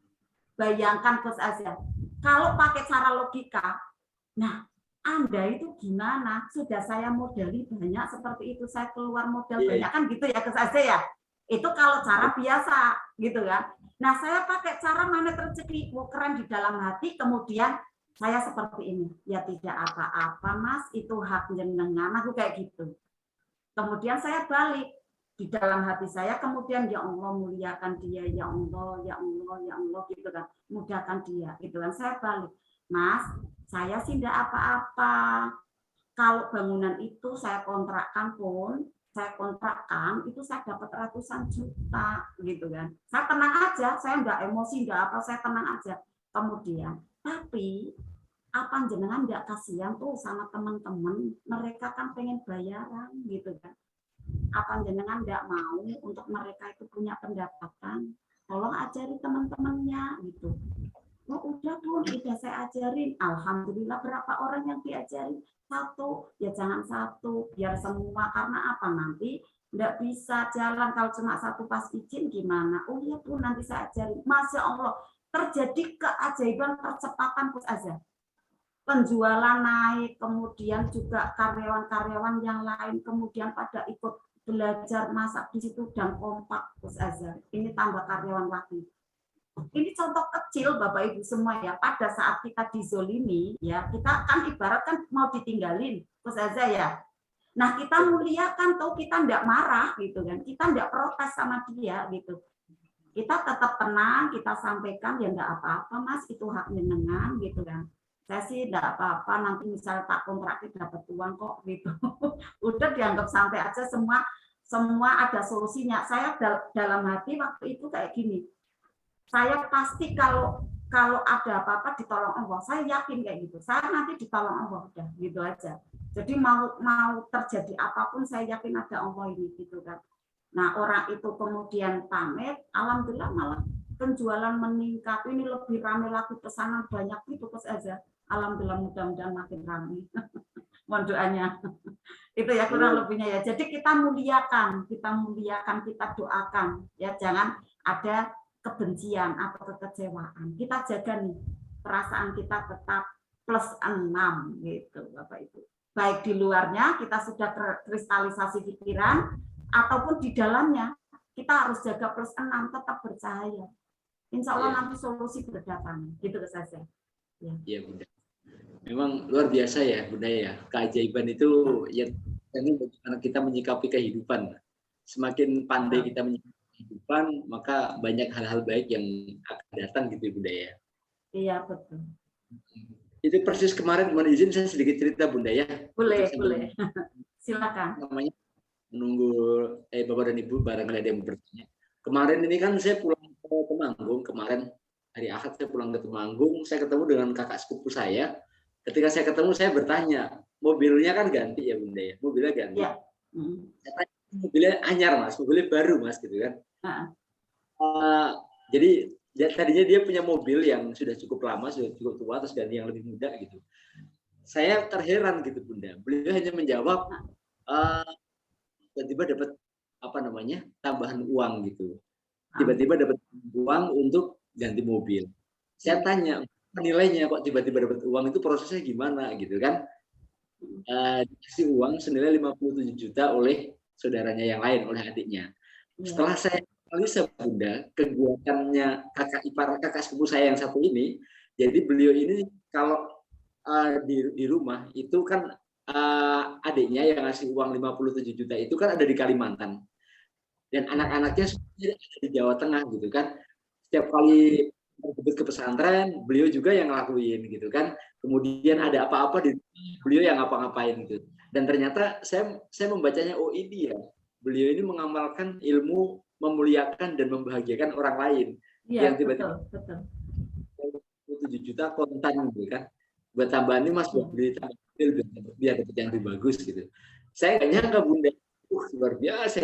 Bayangkan Coach Aza. Kalau pakai cara logika, nah Anda itu gimana? Sudah saya modali banyak seperti itu, saya keluar modal banyak kan gitu ya Coach Aza ya. Itu kalau cara biasa gitu kan. Nah saya pakai cara magnet rezeki, keren di dalam hati, kemudian saya seperti ini, ya tidak apa-apa Mas, itu hak jenengan, aku kayak gitu. Kemudian saya balik di dalam hati saya, kemudian ya Allah muliakan dia, ya Allah, ya Allah, ya Allah gitu kan, mudahkan dia, gitu kan. Saya balik, Mas, saya sih tidak apa-apa. Kalau bangunan itu saya kontrakkan pun, saya kontrakkan itu saya dapat ratusan juta, gitu kan. Saya tenang aja, saya enggak emosi, enggak apa, saya tenang aja. Kemudian, tapi apa jenengan enggak kasihan tuh sama teman-teman, mereka kan pengen bayaran, gitu kan. Apa jenengan enggak mau untuk mereka itu punya pendapatan, tolong ajari teman-temannya, gitu. Oh udah Bun, udah saya ajarin. Alhamdulillah berapa orang yang diajarin? Satu, ya jangan satu, biar semua. Karena apa nanti nggak bisa jalan kalau cuma satu pas izin gimana? Oh iya Bun, nanti saya ajarin. Masya Allah, terjadi keajaiban percepatan Gus Azhar. Penjualan naik, kemudian juga karyawan-karyawan yang lain kemudian pada ikut belajar masak di situ dan kompak Gus Azhar. Ini tambah karyawan lagi. Ini contoh kecil Bapak Ibu semua ya, pada saat kita dizolimi ya, kita kan ibarat kan mau ditinggalin Gus Azhar ya. Nah kita muliakan tuh, kita enggak marah gitu kan, kita enggak protes sama dia gitu. Kita tetap tenang, kita sampaikan ya enggak apa-apa Mas, itu hak jenengan gitu kan. Saya sih enggak apa-apa, nanti misalnya tak kontraktif dapat uang kok gitu. Udah dianggap santai aja, semua ada solusinya. Saya dalam hati waktu itu kayak gini. Saya pasti kalau ada apa-apa ditolong Allah. Saya yakin kayak gitu. Saya nanti ditolong Allah udah gitu aja. Jadi mau terjadi apapun saya yakin ada Allah ini gitu kan. Nah, orang itu kemudian pamit, alhamdulillah malah penjualan meningkat. Ini lebih ramai lagi, pesanan banyak gitu Gus Azhar. Alhamdulillah mudah-mudahan makin ramai. Mohon doanya. Itu ya kurang lebihnya ya. Jadi kita muliakan, kita doakan ya, jangan ada kebencian atau kekecewaan. Kita jaga nih perasaan kita tetap plus 6 gitu Bapak Ibu. Baik di luarnya kita sudah kristalisasi pikiran ataupun di dalamnya kita harus jaga plus 6 tetap bercahaya. Insya Allah nanti solusi berdatangan. Gitu saja. Ya. Iya Bunda. Memang luar biasa ya Bunda ya. Keajaiban itu yang bagaimana kita menyikapi kehidupan. Semakin pandai kita menyikapi kehidupan, maka banyak hal-hal baik yang akan datang gitu Bunda ya. Iya betul. Itu persis kemarin, mohon izin saya sedikit cerita Bunda ya. Boleh. Silakan. Namanya menunggu Bapak dan Ibu barangkali ada yang bertanya. Kemarin ini kan saya pulang ke Temanggung, kemarin hari Ahad saya pulang ke Temanggung, saya ketemu dengan kakak sepupu saya. Ketika saya ketemu saya bertanya, mobilnya kan ganti ya Bunda ya, mobilnya ganti. Ya. Saya tanya, mobilnya anyar Mas, mobilnya baru Mas gitu kan. Jadi tadinya dia punya mobil yang sudah cukup lama, sudah cukup tua, terus ganti yang lebih muda gitu. Saya terheran gitu Bunda. Beliau hanya menjawab tiba-tiba dapat tambahan uang gitu. Tiba-tiba dapat uang untuk ganti mobil. Saya tanya nilainya kok tiba-tiba dapat uang, itu prosesnya gimana gitu kan? Dikasih uang senilai 57 juta oleh saudaranya yang lain, oleh adiknya. Setelah saya analisa Bunda, kegiatannya kakak sepupu saya yang satu ini, jadi beliau ini kalau di rumah itu kan adiknya yang ngasih uang 57 juta itu kan ada di Kalimantan. Dan anak-anaknya ada di Jawa Tengah gitu kan. Setiap kali berbut ke pesantren, beliau juga yang ngelakuin gitu kan. Kemudian ada apa-apa beliau yang ngapa-ngapain gitu. Dan ternyata saya membacanya, oh ini ya, beliau ini mengamalkan ilmu memuliakan dan membahagiakan orang lain. Iya, yang tiba-tiba betul. 7 juta kontan gitu kan. Buat tambahan ini Mas, buat beli mobil biar dapat yang lebih bagus gitu. Saya nggak nyangka Bunda, luar biasa.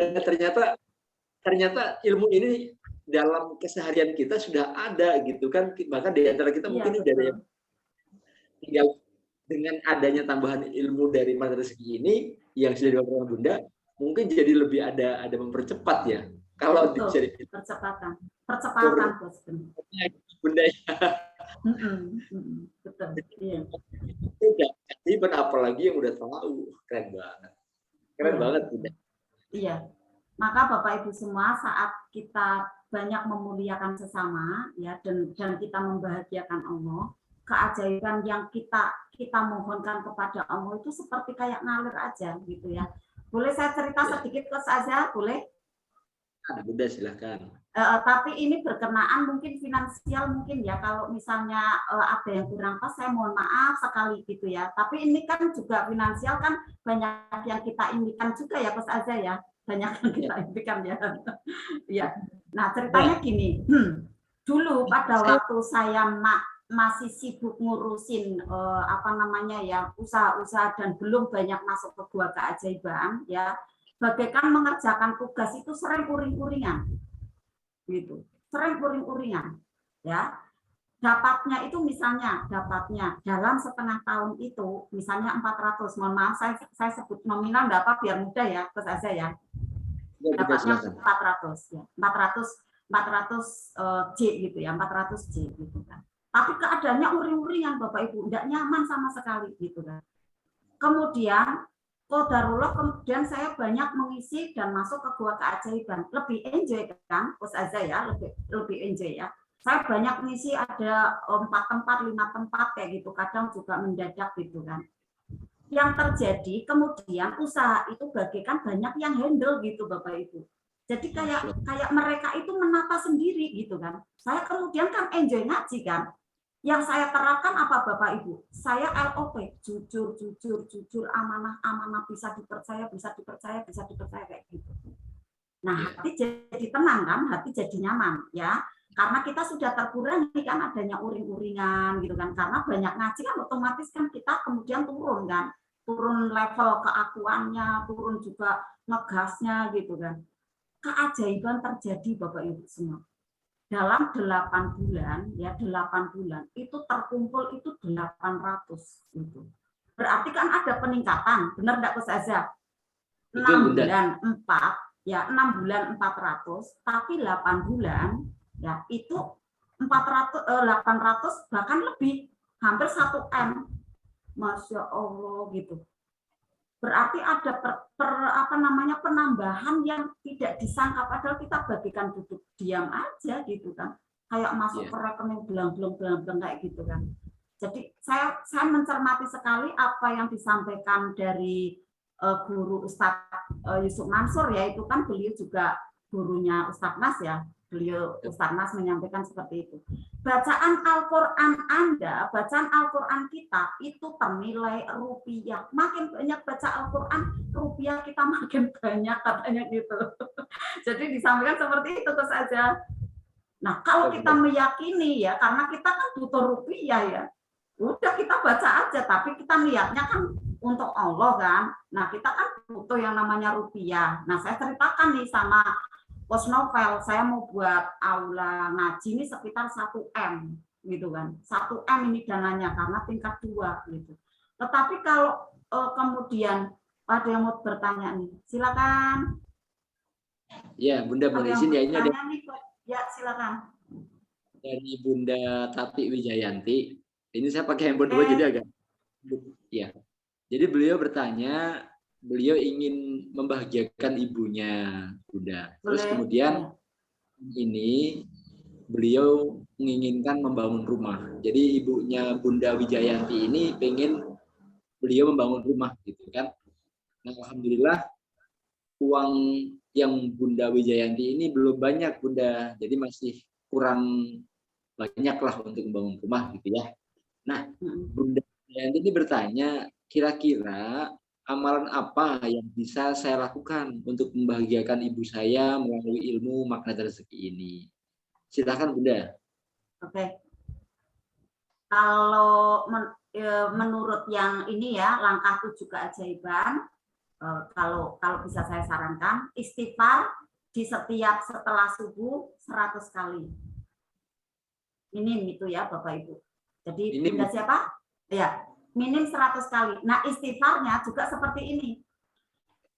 Ternyata ilmu ini dalam keseharian kita sudah ada gitu kan. Bahkan di antara kita mungkin sudah ada yang tinggal dengan adanya tambahan ilmu dari materi rezeki ini yang sudah dilakukan Bunda, mungkin jadi lebih ada mempercepat ya. Kalau jadi percepatan Bos. Bunda ya. Betul. Iya. Itu apalagi yang udah tahu, keren banget Bunda. Iya. Maka Bapak Ibu semua, saat kita banyak memuliakan sesama ya dan kita membahagiakan Allah, keajaiban yang kita mohonkan kepada Allah itu seperti kayak ngalir aja gitu ya. Boleh saya cerita sedikit ke Azza? Boleh? Ada Bunda, silakan. Tapi ini berkenaan mungkin finansial mungkin ya, kalau misalnya ada yang kurang pas saya mohon maaf sekali gitu ya. Tapi ini kan juga finansial kan banyak yang kita impikan juga ya Coach Azza ya, banyak yang kita impikan ya. Ya. Nah ceritanya gini, dulu pada waktu saya masih sibuk ngurusin apa namanya ya, usaha-usaha dan belum banyak masuk ke gua keajaiban ya, bagaikan mengerjakan tugas itu sering uring-uringan gitu, sering uring-uringan ya. Dapatnya itu misalnya dalam setengah tahun itu misalnya 400, mohon maaf saya sebut nominal enggak apa biar mudah ya Coach Azza ya. Dapatnya 400 ya, 400 J gitu ya, 400 J gitu kan. Tapi keadaannya uring-uringan Bapak Ibu, enggak nyaman sama sekali gitu kan. Kemudian qadarullah, kemudian saya banyak mengisi dan masuk ke gua keajaiban. Lebih enjoy kan, Coach Azza ya, lebih enjoy ya. Saya banyak mengisi, ada 4 tempat, 5 tempat kayak gitu, kadang juga mendadak gitu kan. Yang terjadi kemudian usaha itu bagaikan banyak yang handle gitu Bapak Ibu. Jadi kayak mereka itu menata sendiri gitu kan. Saya kemudian kan enjoy ngaji kan. Yang saya terapkan apa Bapak Ibu? Saya LOP, jujur, amanah, bisa dipercaya kayak gitu. Nah, hati jadi tenang kan, hati jadi nyaman ya. Karena kita sudah terkurangi kan adanya uring-uringan gitu kan. Karena banyak ngaji kan otomatis kan kita kemudian turun kan. Turun level keakuannya, turun juga ngegasnya gitu kan. Keajaiban terjadi Bapak Ibu semua. Dalam 8 bulan ya, 8 bulan itu terkumpul itu 800 gitu. Berarti kan ada peningkatan, benar enggak Coach Azza? 6 bulan 4 ya, 6 bulan 400, tapi 8 bulan ya itu 800 bahkan lebih, hampir 1 M. Masya Allah gitu. Berarti ada penambahan yang tidak disangka, padahal kita bagikan duduk diam aja gitu kan, kayak masuk ke rekening belang kayak gitu kan. Jadi saya mencermati sekali apa yang disampaikan dari guru Ustadz Yusuf Mansur ya, itu kan beliau juga gurunya Ustadz Nas ya. Beliau Ustadz Nas menyampaikan seperti itu. Bacaan Al-Quran Anda, bacaan Al-Quran kita itu ternilai rupiah. Makin banyak baca Al-Quran, rupiah kita makin banyak katanya gitu. Jadi disampaikan seperti itu terus aja. Nah kalau kita meyakini ya, karena kita kan butuh rupiah ya, udah kita baca aja, tapi kita niatnya kan untuk Allah kan. Nah kita kan butuh yang namanya rupiah. Nah saya ceritakan nih sama Coach Novel, saya mau buat aula ngaji ini sekitar 1 M gitu kan. 1 M ini dananya karena tingkat 2 gitu. Tetapi kalau kemudian ada yang mau bertanya nih, silakan. Ya, Bunda mohon izin ya, ini ada ya silakan. Dari Bunda Tati Wijayanti. Ini saya pakai handphone 2 jadi agak ya. Jadi beliau bertanya, beliau ingin membahagiakan ibunya, Bunda. Terus kemudian ini beliau menginginkan membangun rumah. Jadi ibunya Bunda Wijayanti ini pengen beliau membangun rumah gitu kan. Nah, alhamdulillah uang yang Bunda Wijayanti ini belum banyak Bunda. Jadi masih kurang banyak lah untuk membangun rumah gitu ya. Nah, Bunda Wijayanti ini bertanya, kira-kira amalan apa yang bisa saya lakukan untuk membahagiakan ibu saya melalui ilmu makna rezeki ini? Silakan Bunda. Oke. Kalau menurut yang ini ya, langkah 7 keajaiban, kalau bisa saya sarankan, istighfar di setiap setelah subuh 100 kali. Minim itu ya Bapak Ibu. Jadi Bunda siapa? Ya. Minim 100 kali. Nah istighfarnya juga seperti ini.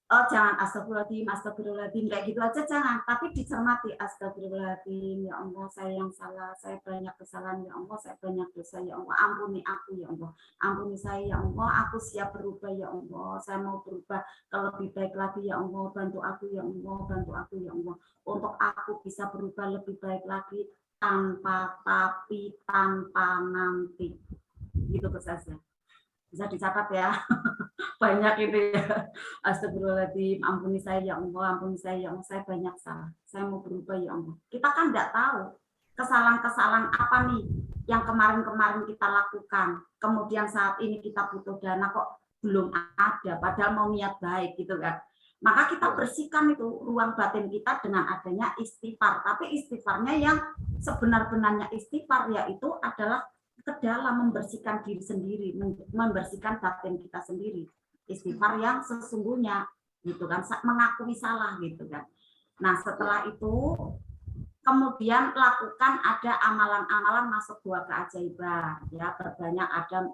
Jangan astagfirullahaladzim kayak gitu aja jangan, tapi dicermati. Astagfirullahaladzim, ya Allah saya yang salah, saya banyak kesalahan ya Allah, saya banyak dosa ya Allah, ampuni aku ya Allah, ampuni saya ya Allah, aku siap berubah ya Allah, saya mau berubah ke lebih baik lagi ya Allah, bantu aku ya Allah, bantu aku ya Allah, untuk aku bisa berubah lebih baik lagi tanpa tapi, tanpa nanti. gitu saja. Bisa dicatat ya. Banyak itu ya. Astagfirullahaladzim, ampuni saya ya Allah, ampuni saya ya Allah, saya banyak salah. Saya mau berubah ya Allah. Kita kan nggak tahu kesalahan-kesalahan apa nih yang kemarin-kemarin kita lakukan. Kemudian saat ini kita butuh dana kok belum ada, padahal mau niat baik gitu kan. Maka kita bersihkan itu ruang batin kita dengan adanya istighfar. Tapi istighfarnya yang sebenar-benarnya istighfar, yaitu adalah ke dalam membersihkan diri sendiri, membersihkan batin kita sendiri. Istighfar yang sesungguhnya gitu kan, mengakui salah gitu kan. Nah, setelah itu kemudian lakukan ada amalan-amalan masuk gua keajaiban ya, perbanyak ada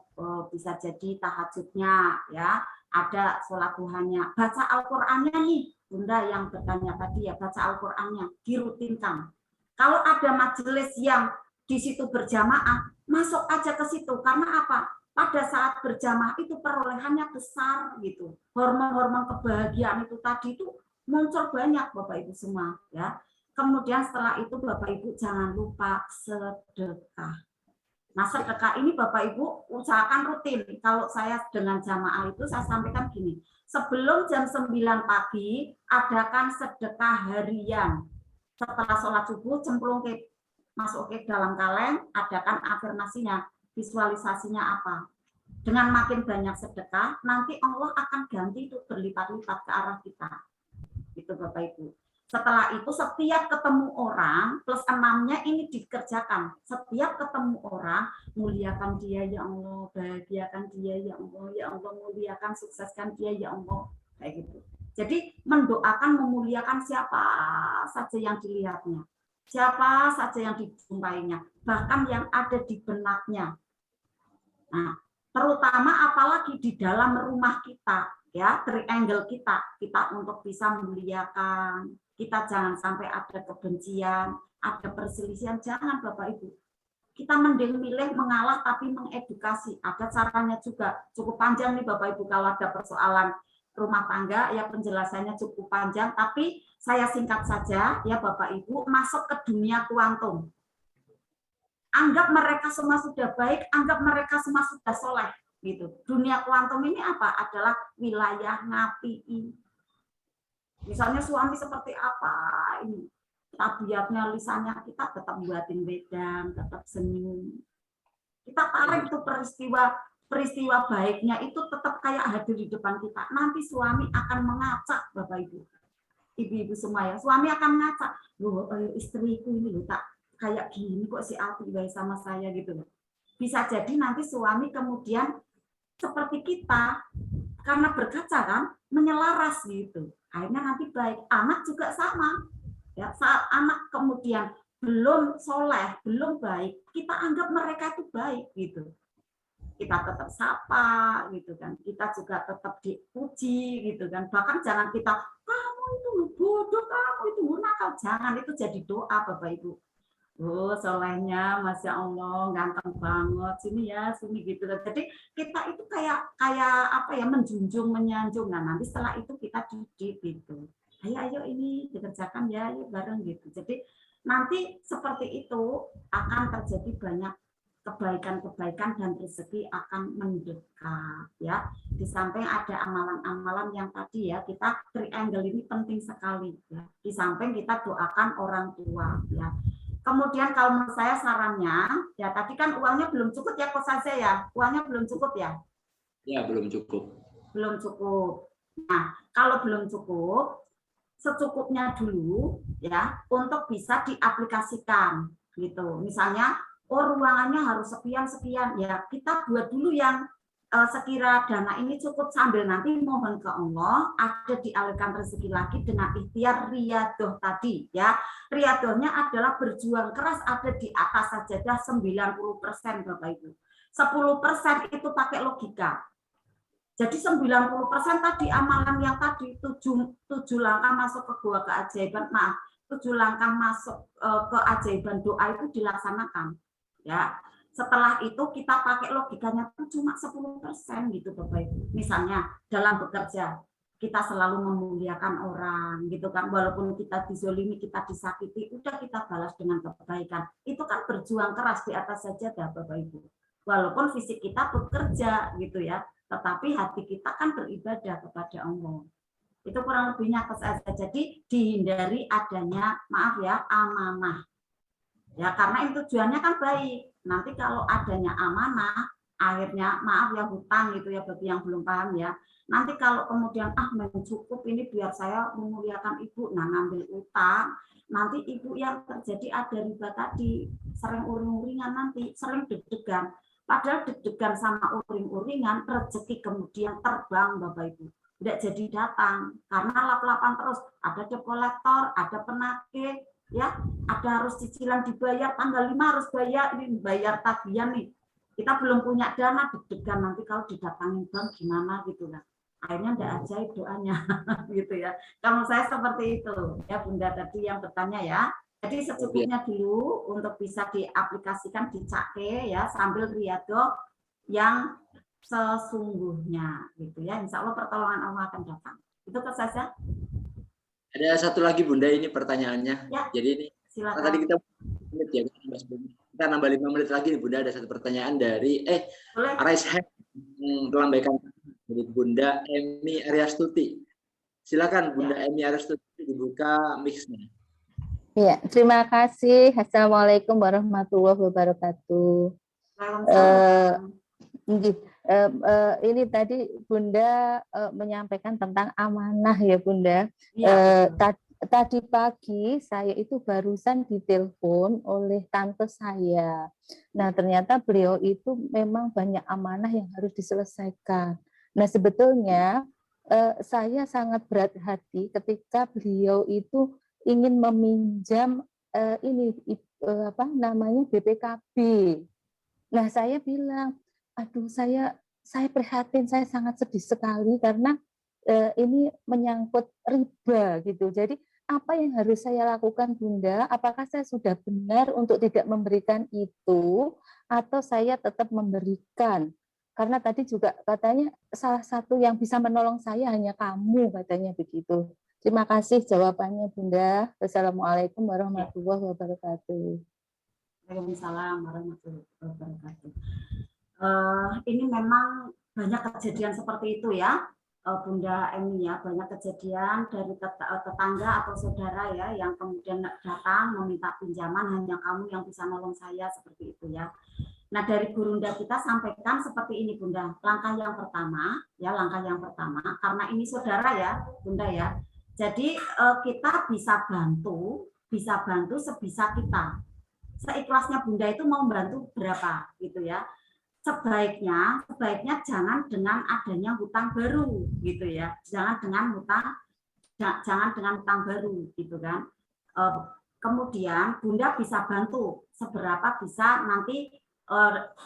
bisa jadi tahajudnya ya, ada sholat duhanya, baca Al-Qur'annya nih Bunda yang bertanya tadi ya, baca Al-Qur'annya dirutinkan. Kalau ada majelis yang di situ berjamaah, masuk aja ke situ. Karena apa? Pada saat berjamaah itu perolehannya besar gitu. Hormon-hormon kebahagiaan itu tadi itu muncul banyak Bapak Ibu semua ya. Kemudian setelah itu Bapak Ibu jangan lupa sedekah. Nah, sedekah ini Bapak Ibu usahakan rutin. Kalau saya dengan jamaah itu saya sampaikan gini. Sebelum jam 9 pagi adakan sedekah harian. Setelah sholat subuh cemplung ke masuk ke dalam kaleng, adakan afirmasinya, visualisasinya apa. Dengan makin banyak sedekah, nanti Allah akan ganti itu berlipat-lipat ke arah kita. Itu Bapak Ibu. Setelah itu setiap ketemu orang, plus 6-nya ini dikerjakan. Setiap ketemu orang, muliakan dia ya Allah, bahagiakan dia ya Allah muliakan, sukseskan dia ya Allah. Kayak gitu. Jadi mendoakan, memuliakan siapa saja yang dilihatnya. Siapa saja yang dijumpainya, bahkan yang ada di benaknya. Nah, terutama apalagi di dalam rumah kita, ya, triangle kita untuk bisa memuliakan. Kita jangan sampai ada kebencian, ada perselisihan, jangan Bapak Ibu. Kita mending milih mengalah tapi mengedukasi. Ada caranya juga. Cukup panjang nih Bapak Ibu kalau ada persoalan rumah tangga ya, penjelasannya cukup panjang, tapi saya singkat saja ya Bapak Ibu, masuk ke dunia kuantum. Anggap mereka semua sudah baik, anggap mereka semua sudah soleh gitu. Dunia kuantum ini apa? Adalah wilayah ngapi. Misalnya suami seperti apa ini, tabiatnya, lisannya, kita tetap buatin wedang, tetap senyum. Kita tarik itu peristiwa baiknya itu tetap kayak hadir di depan kita. Nanti suami akan mengacak, Bapak Ibu. Ibu-ibu semua ya, suami akan ngacak. Loh, istriku ini loh, tak kayak gini kok si Alfi baik sama saya gitu loh. Bisa jadi nanti suami kemudian seperti kita, karena berkaca kan, menyelaras gitu. Akhirnya nanti baik. Anak juga sama. Ya, saat anak kemudian belum soleh, belum baik, kita anggap mereka itu baik gitu. Kita tetap sapa gitu kan, kita juga tetap dipuji gitu kan, bahkan jangan kita kamu itu bodoh, kamu itu nakal, jangan, itu jadi doa Bapak Ibu. Oh solehnya Masya Allah ganteng banget, sini ya sini gitu. Jadi kita itu kayak apa ya, menjunjung menyanjung. Nah nanti setelah itu kita didik gitu, ayo ini dikerjakan ya, ayo bareng gitu. Jadi nanti seperti itu akan terjadi banyak kebaikan-kebaikan dan rezeki akan mendekat ya. Di samping ada amalan-amalan yang tadi ya, kita triangle ini penting sekali ya. Di samping kita doakan orang tua ya. Kemudian kalau menurut saya sarannya ya, tadi kan uangnya belum cukup ya kok saja ya. Uangnya belum cukup ya? Ya, belum cukup. Belum cukup. Nah, kalau belum cukup, secukupnya dulu ya untuk bisa diaplikasikan gitu. Misalnya ruangannya harus sekian ya, kita buat dulu yang sekira dana ini cukup, sambil nanti mohon ke Allah ada dialirkan rezeki lagi dengan ikhtiar riyadoh tadi ya. Riyadohnya adalah berjuang keras, ada di atas sajadah 90% Bapak Ibu. 10% itu pakai logika. Jadi 90% tadi amalan yang tadi 7 langkah masuk ke gua keajaiban, 7 langkah masuk keajaiban doa itu dilaksanakan. Ya, setelah itu kita pakai logikanya itu cuma 10% gitu Bapak Ibu. Misalnya dalam bekerja kita selalu memuliakan orang gitu kan, walaupun kita dizolimi, kita disakiti, udah kita balas dengan kebaikan. Itu kan berjuang keras di atas saja dah Bapak Ibu. walaupun fisik kita bekerja gitu ya, tetapi hati kita kan beribadah kepada Allah. Itu kurang lebihnya saja. Jadi dihindari adanya, maaf ya, amanah. Ya, karena itu tujuannya kan baik. Nanti kalau adanya amanah, akhirnya maaf ya hutang gitu ya bagi yang belum paham ya. Nanti kalau kemudian mencukup ini biar saya memuliakan ibu, nah ngambil utang, nanti ibu yang terjadi ada riba tadi, sering uring-uringan nanti, sering deg-degan. Padahal deg-degan sama uring-uringan, rezeki kemudian terbang Bapak Ibu. Tidak jadi datang karena lap-lapan terus, ada debt collector, ada penagih, ya, ada harus cicilan dibayar, tanggal 5 harus bayar, ini bayar tagihan nih. Kita belum punya dana, deg-degan nanti kalau didatangin bank gimana gitu lah. Akhirnya tidak ajaib doanya gitu ya. Kalau saya seperti itu ya Bunda tadi yang bertanya ya. Jadi secukupnya dulu untuk bisa diaplikasikan di CAKE ya sambil riyadhah yang sesungguhnya gitu ya. Insya Allah pertolongan Allah akan datang. Itu saja. Ada satu lagi Bunda ini pertanyaannya. Ya, jadi ini silakan. tadi kita menit ya, kita nambah 5 menit lagi nih Bunda. Ada satu pertanyaan dari Arais Kelambaikan dari Bunda Emi Aryastuti. Silakan Bunda Emi Aryastuti dibuka mix-nya. Ya, terima kasih. Assalamualaikum warahmatullahi wabarakatuh. Ini tadi Bunda menyampaikan tentang amanah ya Bunda. Ya. Tadi pagi saya itu barusan ditelepon oleh tante saya. Nah ternyata beliau itu memang banyak amanah yang harus diselesaikan. Nah sebetulnya saya sangat berat hati ketika beliau itu ingin meminjam BPKB. Nah saya bilang, aduh saya prihatin, saya sangat sedih sekali karena ini menyangkut riba gitu. Jadi apa yang harus saya lakukan Bunda? Apakah saya sudah benar untuk tidak memberikan itu atau saya tetap memberikan? Karena tadi juga katanya salah satu yang bisa menolong saya hanya kamu, katanya begitu. Terima kasih jawabannya Bunda. Wassalamualaikum warahmatullahi wabarakatuh. Waalaikumsalam warahmatullahi wabarakatuh. Ini memang banyak kejadian seperti itu ya. Bunda Emi ya, banyak kejadian dari tetangga atau saudara ya yang kemudian datang meminta pinjaman, hanya kamu yang bisa nolong saya, seperti itu ya. Nah dari Gurunda kita sampaikan seperti ini Bunda, langkah yang pertama karena ini saudara ya Bunda ya, jadi kita bisa bantu sebisa kita, seikhlasnya Bunda itu mau bantu berapa gitu ya. Sebaiknya jangan dengan adanya hutang baru gitu ya, jangan dengan hutang baru gitu kan. Kemudian Bunda bisa bantu seberapa bisa, nanti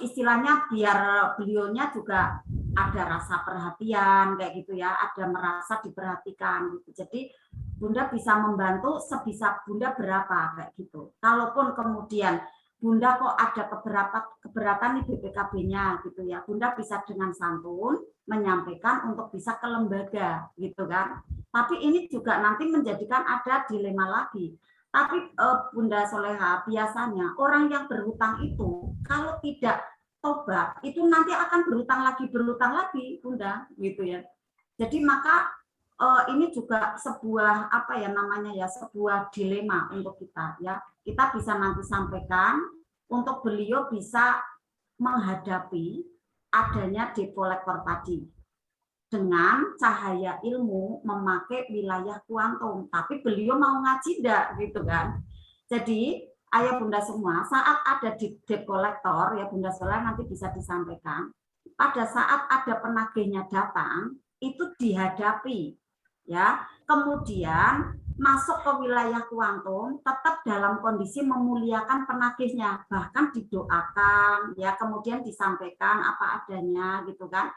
istilahnya biar beliaunya juga ada rasa perhatian kayak gitu ya, ada merasa diperhatikan gitu. Jadi Bunda bisa membantu sebisa Bunda berapa kayak gitu. Kalaupun kemudian Bunda kok ada keberatan nih BPKB-nya gitu ya, Bunda bisa dengan santun menyampaikan untuk bisa ke lembaga gitu kan. Tapi ini juga nanti menjadikan ada dilema lagi. Tapi Bunda Soleha, biasanya orang yang berhutang itu kalau tidak tobat itu nanti akan berhutang lagi Bunda gitu ya. Jadi maka ini juga sebuah sebuah dilema untuk kita ya. Kita bisa nanti sampaikan untuk beliau bisa menghadapi adanya debt collector tadi dengan cahaya ilmu memakai wilayah kuantum, tapi beliau mau ngaji enggak gitu kan. Jadi ayah Bunda semua, saat ada di debt collector ya Bunda Soleha nanti bisa disampaikan, pada saat ada penagihnya datang itu dihadapi ya, kemudian masuk ke wilayah kuantum tetap dalam kondisi memuliakan penagihnya, bahkan didoakan ya, kemudian disampaikan apa adanya gitu kan.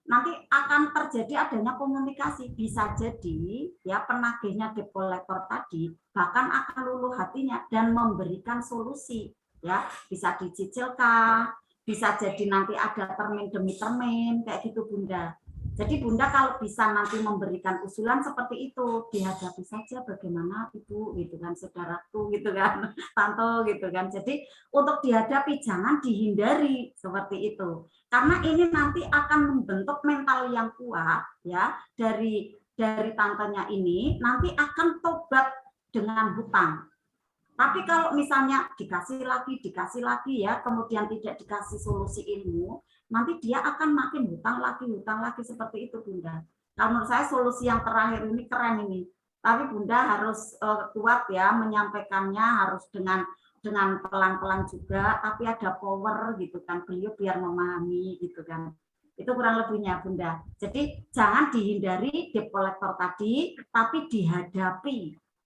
Nanti akan terjadi adanya komunikasi, bisa jadi ya penagihnya debt collector tadi bahkan akan luluh hatinya dan memberikan solusi ya, bisa dicicilkan, bisa jadi nanti ada termin demi termin kayak gitu Bunda. Jadi Bunda kalau bisa nanti memberikan usulan seperti itu, dihadapi saja bagaimana Ibu gitu kan, saudaraku gitu kan, tante gitu kan. Jadi untuk dihadapi, jangan dihindari seperti itu. Karena ini nanti akan membentuk mental yang kuat ya dari tantenya ini, nanti akan tobat dengan hutang. Tapi kalau misalnya dikasih lagi ya, kemudian tidak dikasih solusi ilmu, nanti dia akan makin hutang lagi seperti itu Bunda. Kalau menurut saya solusi yang terakhir ini keren ini. Tapi Bunda harus kuat ya menyampaikannya, harus dengan pelan-pelan juga, tapi ada power gitu kan, beliau biar memahami gitu kan. Itu kurang lebihnya Bunda. Jadi jangan dihindari debt collector tadi, tapi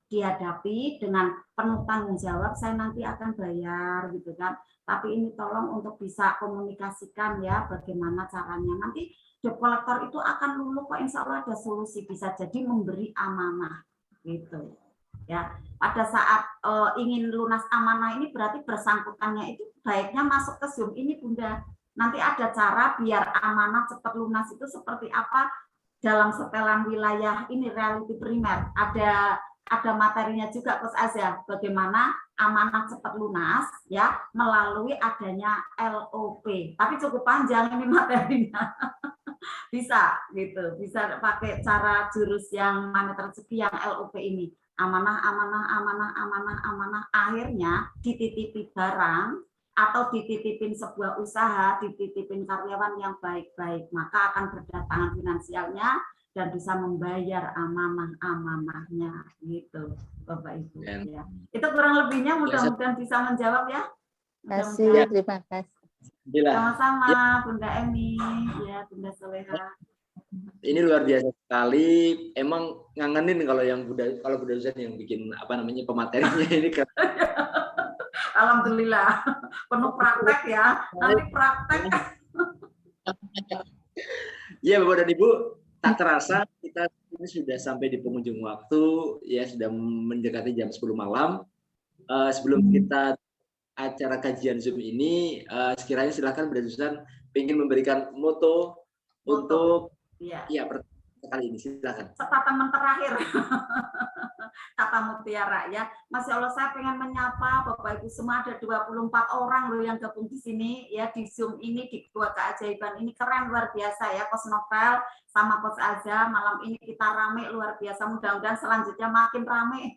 dihadapi dengan penuh tanggung jawab, saya nanti akan bayar gitu kan. Tapi ini tolong untuk bisa komunikasikan ya bagaimana caranya. Nanti debt collector itu akan luluh kok, insya Allah ada solusi, bisa jadi memberi amanah gitu. Ya, pada saat ingin lunas amanah ini berarti bersangkutannya itu baiknya masuk ke Zoom ini Bunda. Nanti ada cara biar amanah cepat lunas itu seperti apa dalam setelan wilayah ini reality primer. Ada materinya juga Coach Azza, bagaimana amanah cepat lunas ya melalui adanya LOP. Tapi cukup panjang ini materinya. Bisa gitu, bisa pakai cara jurus yang mana rezeki yang LOP ini. Amanah, akhirnya dititipi barang atau dititipin sebuah usaha, dititipin karyawan yang baik-baik, maka akan berdatangan finansialnya dan bisa membayar amanah-amanahnya gitu Bapak Ibu ya. Itu kurang lebihnya, mudah-mudahan bisa menjawab ya. Terima kasih. Sama-sama Bunda Emi ya, Bunda Soleha. Ini luar biasa sekali. Emang ngangenin kalau Bunda Susan yang bikin pematerinya ini kan. Alhamdulillah penuh praktek ya. Nanti praktek. Ya Bapak dan Ibu, tak terasa kita ini sudah sampai di penghujung waktu ya, sudah mendekati jam 10 malam. Sebelum kita acara kajian Zoom ini, sekiranya silakan Bunda Susan ingin memberikan moto untuk ya kali ini, silakan. Statement terakhir kata Mutiara ya. Masya Allah, saya pengen menyapa Bapak Ibu semua, ada 24 orang loh yang gabung di sini ya, di Zoom ini, di Gua Keajaiban ini. Keren, luar biasa ya Coach Novel sama Coach Azza. Malam ini kita rame luar biasa, mudah-mudahan selanjutnya makin rame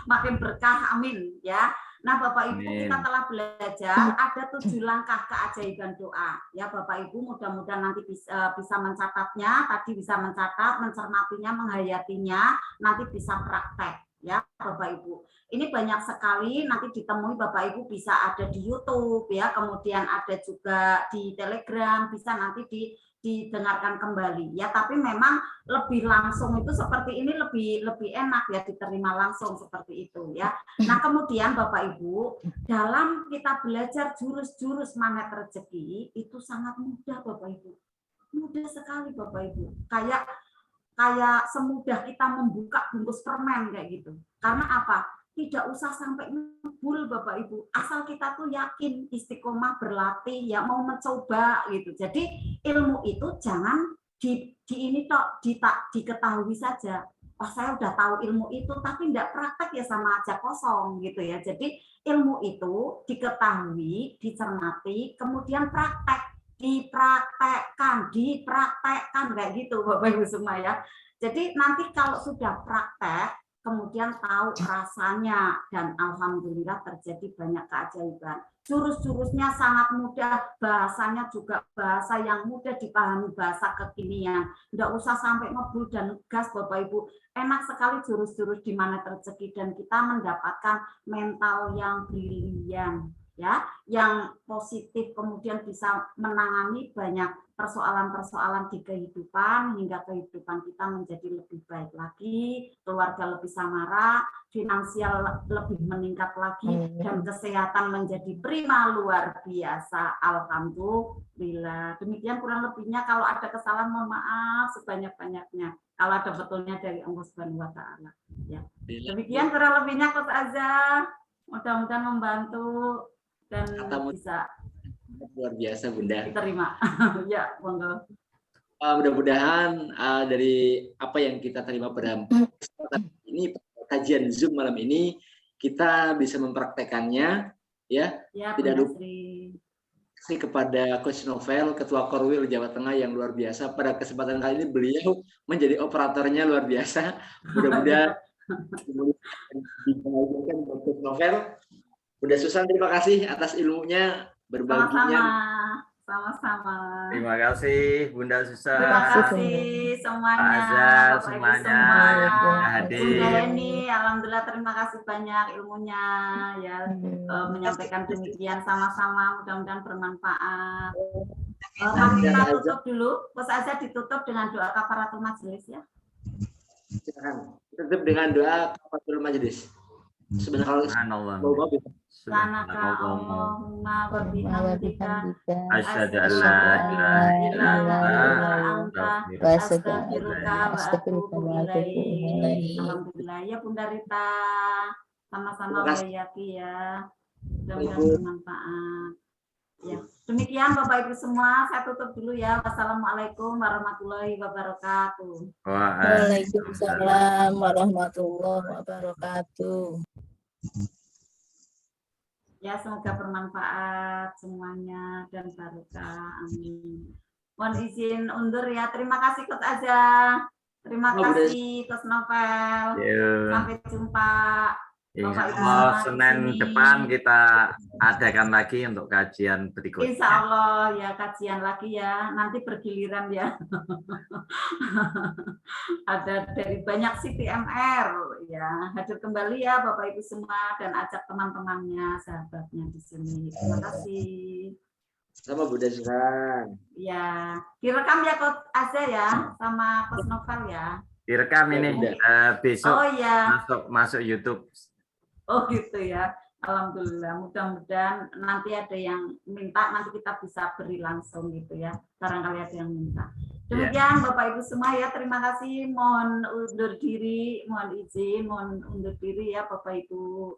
makin berkah, amin ya. Nah Bapak Ibu, kita telah belajar ada 7 langkah keajaiban doa ya Bapak Ibu, mudah-mudahan nanti bisa mencatatnya, tadi bisa mencatat, mencermatinya, menghayatinya, nanti bisa praktek ya Bapak Ibu. Ini banyak sekali, nanti ditemui Bapak Ibu, bisa ada di YouTube ya, kemudian ada juga di Telegram, bisa nanti didengarkan kembali ya, tapi memang lebih langsung itu seperti ini lebih enak ya, diterima langsung seperti itu ya. Nah kemudian Bapak Ibu, dalam kita belajar jurus-jurus magnet rezeki itu sangat mudah Bapak Ibu, mudah sekali Bapak Ibu, kayak semudah kita membuka bungkus permen kayak gitu. Karena apa? Tidak usah sampai ngebul Bapak Ibu, asal kita tuh yakin, istiqomah, berlatih ya, mau mencoba gitu. Jadi ilmu itu jangan diketahui saja. Oh saya udah tahu ilmu itu tapi tidak praktek ya, sama aja kosong gitu ya. Jadi ilmu itu diketahui, dicermati, kemudian praktek, dipraktekkan kayak gitu Bapak Ibu semua ya. Jadi nanti kalau sudah praktek, kemudian tahu rasanya, dan alhamdulillah terjadi banyak keajaiban. Jurus-jurusnya sangat mudah, bahasanya juga bahasa yang mudah dipahami, bahasa kekinian. Nggak usah sampai ngebul dan gas Bapak Ibu. Enak sekali jurus-jurus di mana rezeki, dan kita mendapatkan mental yang brilian ya, yang positif, kemudian bisa menangani banyak persoalan-persoalan di kehidupan hingga kehidupan kita menjadi lebih baik lagi, keluarga lebih samara, finansial lebih meningkat lagi, dan kesehatan menjadi prima luar biasa. Alhamdulillah. Demikian kurang lebihnya, kalau ada kesalahan mohon maaf sebanyak-banyaknya. Kalau ada betulnya dari Allah Subhanahu wa taala. Ya. Demikian kurang lebihnya Coach Azza. Mudah-mudahan membantu dan bisa luar biasa Bunda. diterima. Ya, monggo. mudah-mudahan dari apa yang kita terima pada kesempatan ini, kajian Zoom malam ini, kita bisa mempraktekannya, ya. Ya, Tidak Bunda lupa Sri. kepada Coach Novel, Ketua Korwil Jawa Tengah yang luar biasa. Pada kesempatan kali ini beliau menjadi operatornya luar biasa. Mudah-mudahan dibahagiakan buat Coach Novel. Bunda Susan, terima kasih atas ilmunya, berbaginya. Sama-sama. Terima kasih Bunda Susan. Terima kasih semuanya, Pak Azhar, Bapak Ibu semuanya semua. yang hadir. Bunda Eni, alhamdulillah terima kasih banyak ilmunya ya, menyampaikan demikian sama-sama, mudah-mudahan bermanfaat. Mari kita tutup dulu, Coach Azhar ditutup dengan doa kafaratul majelis ya. Silakan. Tutup dengan doa kafaratul majelis. Sebenarnya Subhanallah. Subhanaka Allahumma wa bihamdika Asyhadu an la ilaha illa anta astaghfiruka wa atubu ilaik. Alhamdulillah ya Bunda Rita, sama-sama bayaki ya, mudah-mudahan bermanfaat. Ya, demikian Bapak Ibu semua, saya tutup dulu ya. Wassalamualaikum warahmatullahi wabarakatuh. Waalaikumsalam warahmatullahi wabarakatuh. Ya, semoga bermanfaat semuanya dan barokah. Amin. Mohon izin undur ya. Terima kasih Coach Azhar. Terima kasih Coach Novel. Sampai jumpa. Insya Allah Senin depan kita adakan lagi untuk kajian berikutnya. Insya Allah ya, kajian lagi ya. Nanti bergiliran ya. Ada dari banyak CTMR ya. Hadir kembali ya Bapak Ibu semua dan ajak teman-temannya, sahabatnya di sini. Terima kasih. Sama Bunda Susan. Ya, direkam ya Coach Azhar ya, sama Coach Novel ya. Direkam ini besok Oh ya. masuk YouTube. Oh gitu ya. Alhamdulillah. Mudah-mudahan nanti ada yang minta, nanti kita bisa beri langsung gitu ya. Barangkali ada yang minta. Demikian Bapak Ibu semua ya. Terima kasih. Mohon undur diri, mohon izin, mohon undur diri ya Bapak Ibu.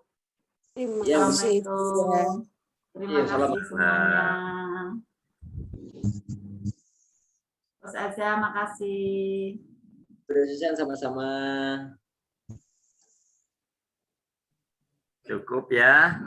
Assalamualaikum. Terima kasih semuanya. Coach Azhar, makasih. Bunda Susan sama-sama. Cukup ya.